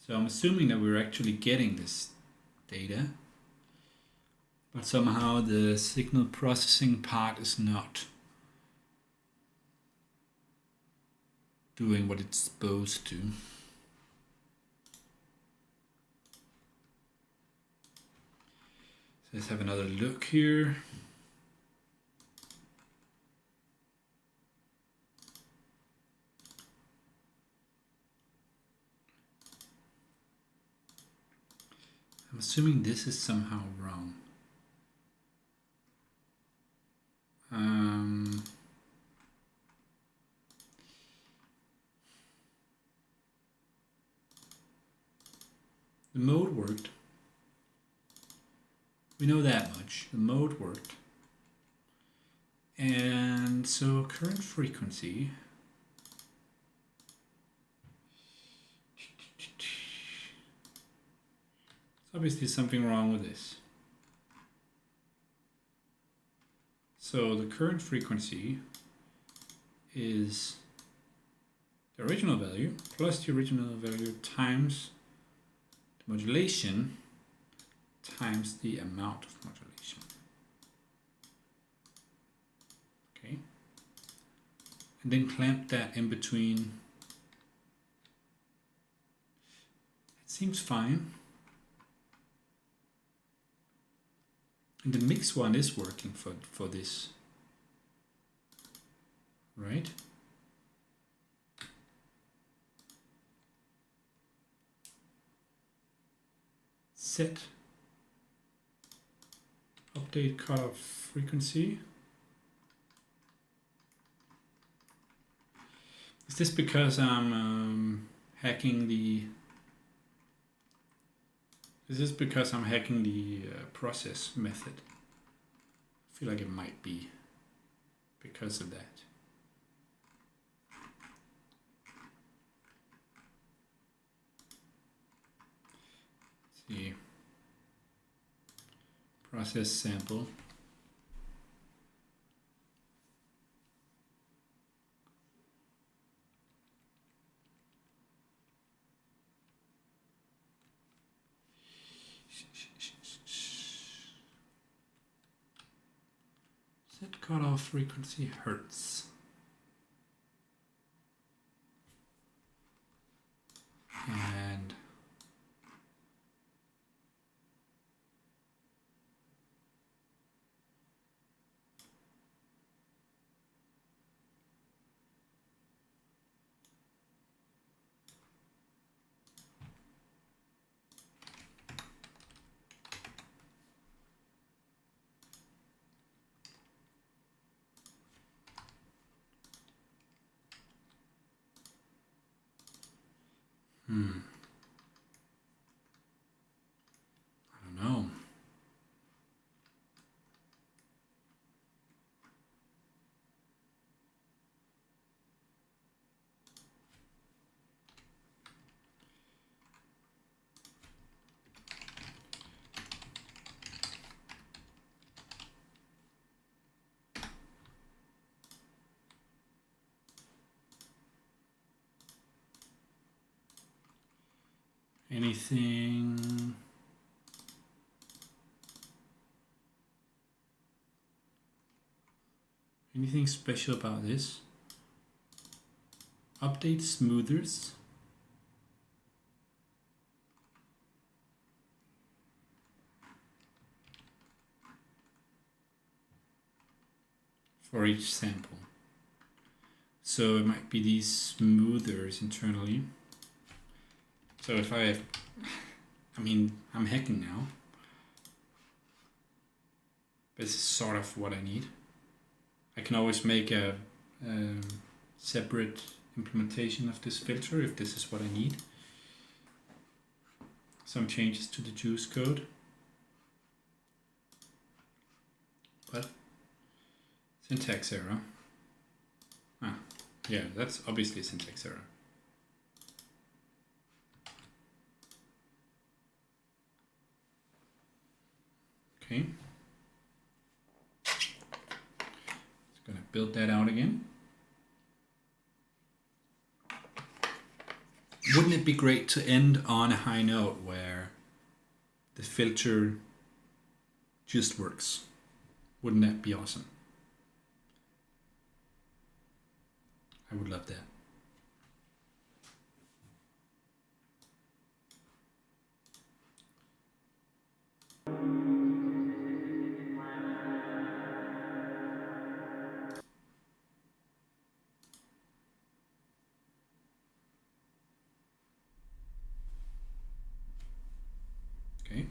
so I'm assuming that we're actually getting this data, but somehow the signal processing part is not doing what it's supposed to. So let's have another look here. I'm assuming this is somehow wrong. The mode worked. We know that much. The mode worked. And so current frequency. There's obviously something wrong with this. So the current frequency is the original value plus the original value times the modulation times the amount of modulation. Okay. And then clamp that in between. It seems fine. And the mix one is working for this, right? Set update cutoff frequency. Is this because I'm hacking the? Is this because I'm hacking the process method? I feel like it might be because of that. Let's see. Process sample. Set cutoff frequency hertz. And Anything special about this? Update smoothers. For each sample. So it might be these smoothers internally. So if I mean, I'm hacking now. This is sort of what I need. I can always make a separate implementation of this filter if this is what I need. Some changes to the juice code. But syntax error. Ah, yeah, that's obviously a syntax error. Okay. Just gonna build that out again. Wouldn't it be great to end on a high note where the filter just works? Wouldn't that be awesome? I would love that. Okay.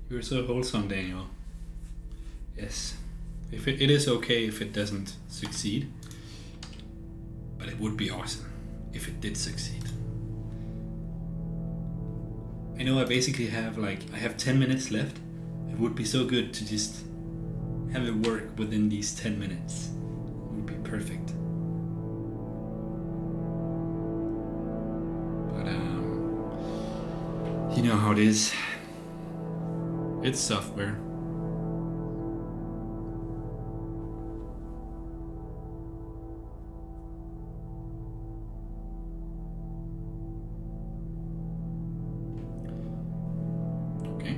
You're so wholesome, Daniel. Yes. If it is okay if it doesn't succeed, but it would be awesome if it did succeed. I know I basically have I have 10 minutes left. It would be so good to just have it work within these 10 minutes. It would be perfect. But you know how it is. It's software. Okay.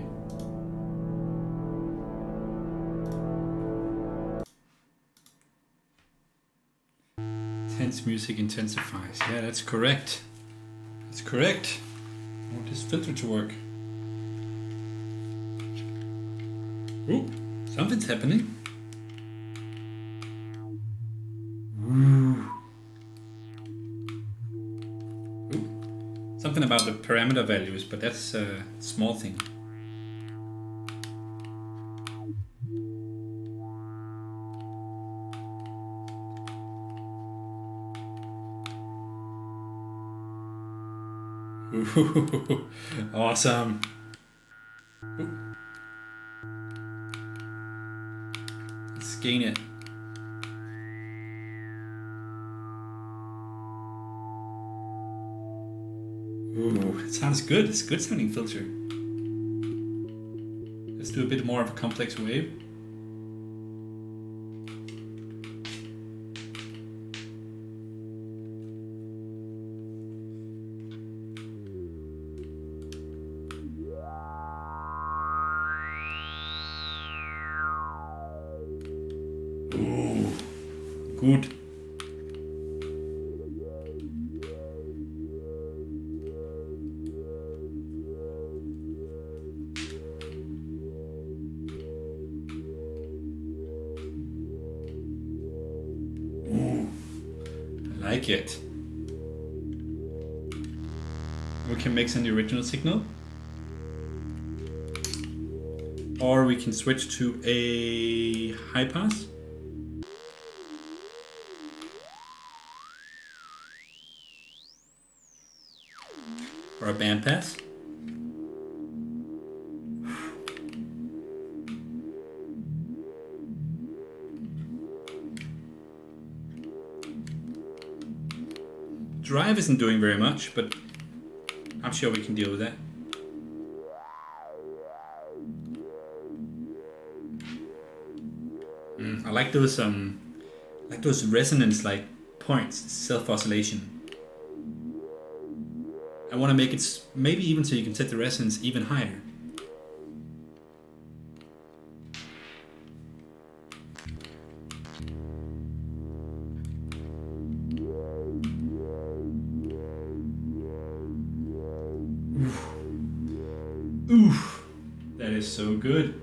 Tense music intensifies. Yeah, that's correct. That's correct. I want this filter to work. Ooh, something's happening. Ooh. Ooh. Something about the parameter values, but that's a small thing. Ooh, awesome. Ooh. Let's gain it. Ooh, it sounds good. It's a good sounding filter. Let's do a bit more of a complex wave. Ooh, good. Like it. We can mix in the original signal, or we can switch to a high pass. Or a band pass. Drive isn't doing very much, but I'm sure we can deal with that. I like those resonance like points, self oscillation. I want to make it maybe even so you can set the resonance even higher. Oof, that is so good.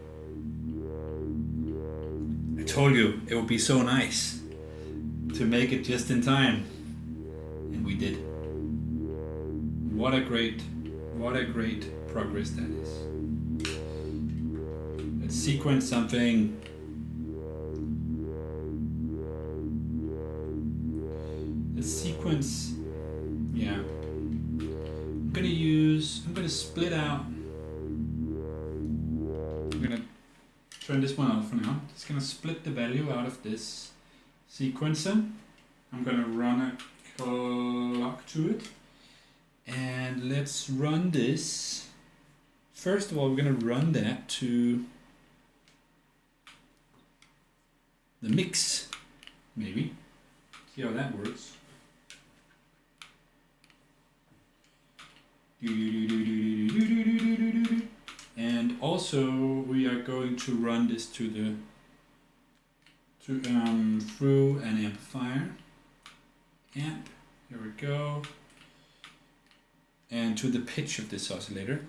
I told you it would be so nice to make it just in time, and we did. What a great progress that is. Let's sequence something. Let's sequence, yeah. I'm gonna split out. I'm gonna turn this one off for now. Just gonna split the value out of this sequencer. I'm gonna run a clock to it. And let's run this. First of all, we're gonna run that to the mix, maybe. See how that works. And also we are going to run this to the through an amplifier amp. Here we go. And to the pitch of this oscillator.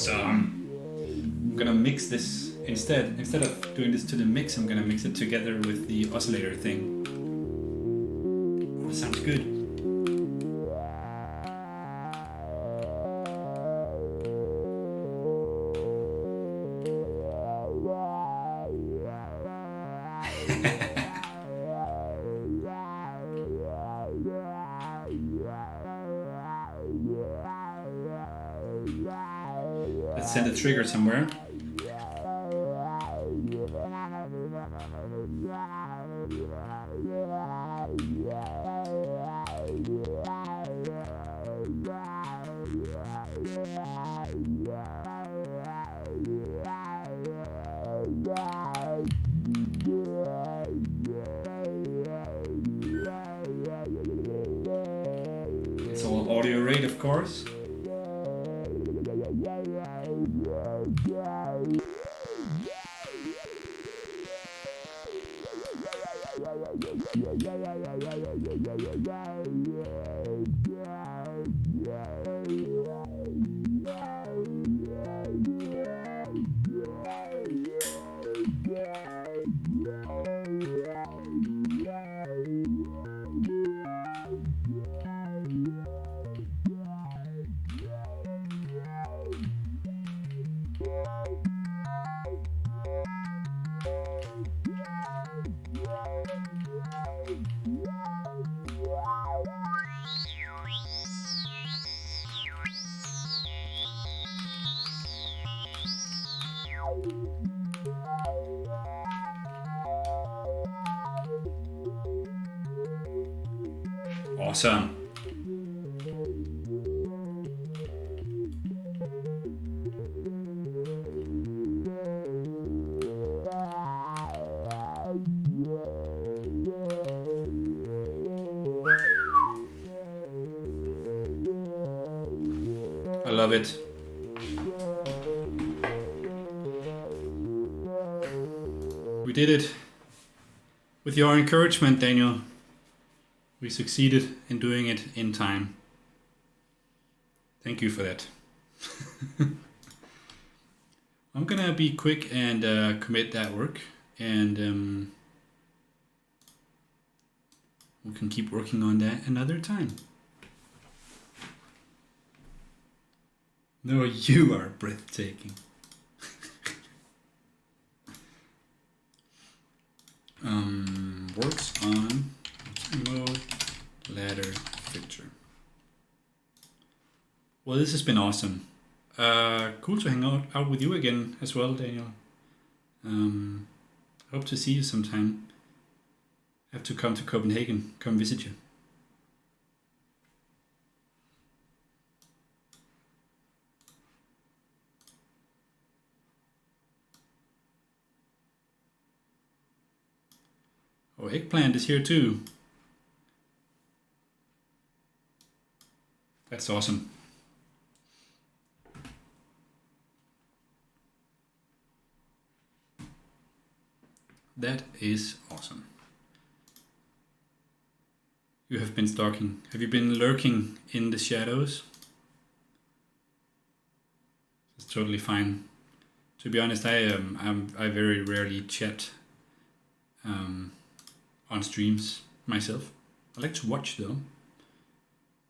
I'm gonna mix this instead of doing this to the mix, I'm gonna mix it together with the oscillator thing. That sounds good. Let's send a trigger somewhere. It's all audio rate, of course. Awesome. I love it. We did it. With your encouragement, Daniel, we succeeded in doing it in time. Thank you for that. I'm gonna be quick and commit that work, and we can keep working on that another time. No, you are breathtaking. Works on mode ladder filter. Well, this has been awesome. Cool to hang out with you again as well, Daniel. Hope to see you sometime. I have to come to Copenhagen, come visit you. Oh, Eggplant is here too. That's awesome. That is awesome. You have been stalking. Have you been lurking in the shadows? It's totally fine. To be honest, I very rarely chat on streams myself. I like to watch though.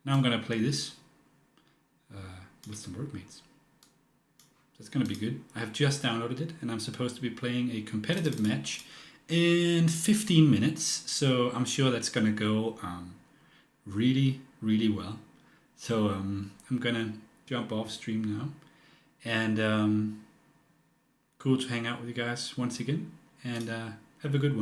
Now I'm gonna play this with some workmates. That's gonna be good. I have just downloaded it and I'm supposed to be playing a competitive match in 15 minutes. So I'm sure that's gonna go really, really well. So I'm gonna jump off stream now. And cool to hang out with you guys once again. And have a good one.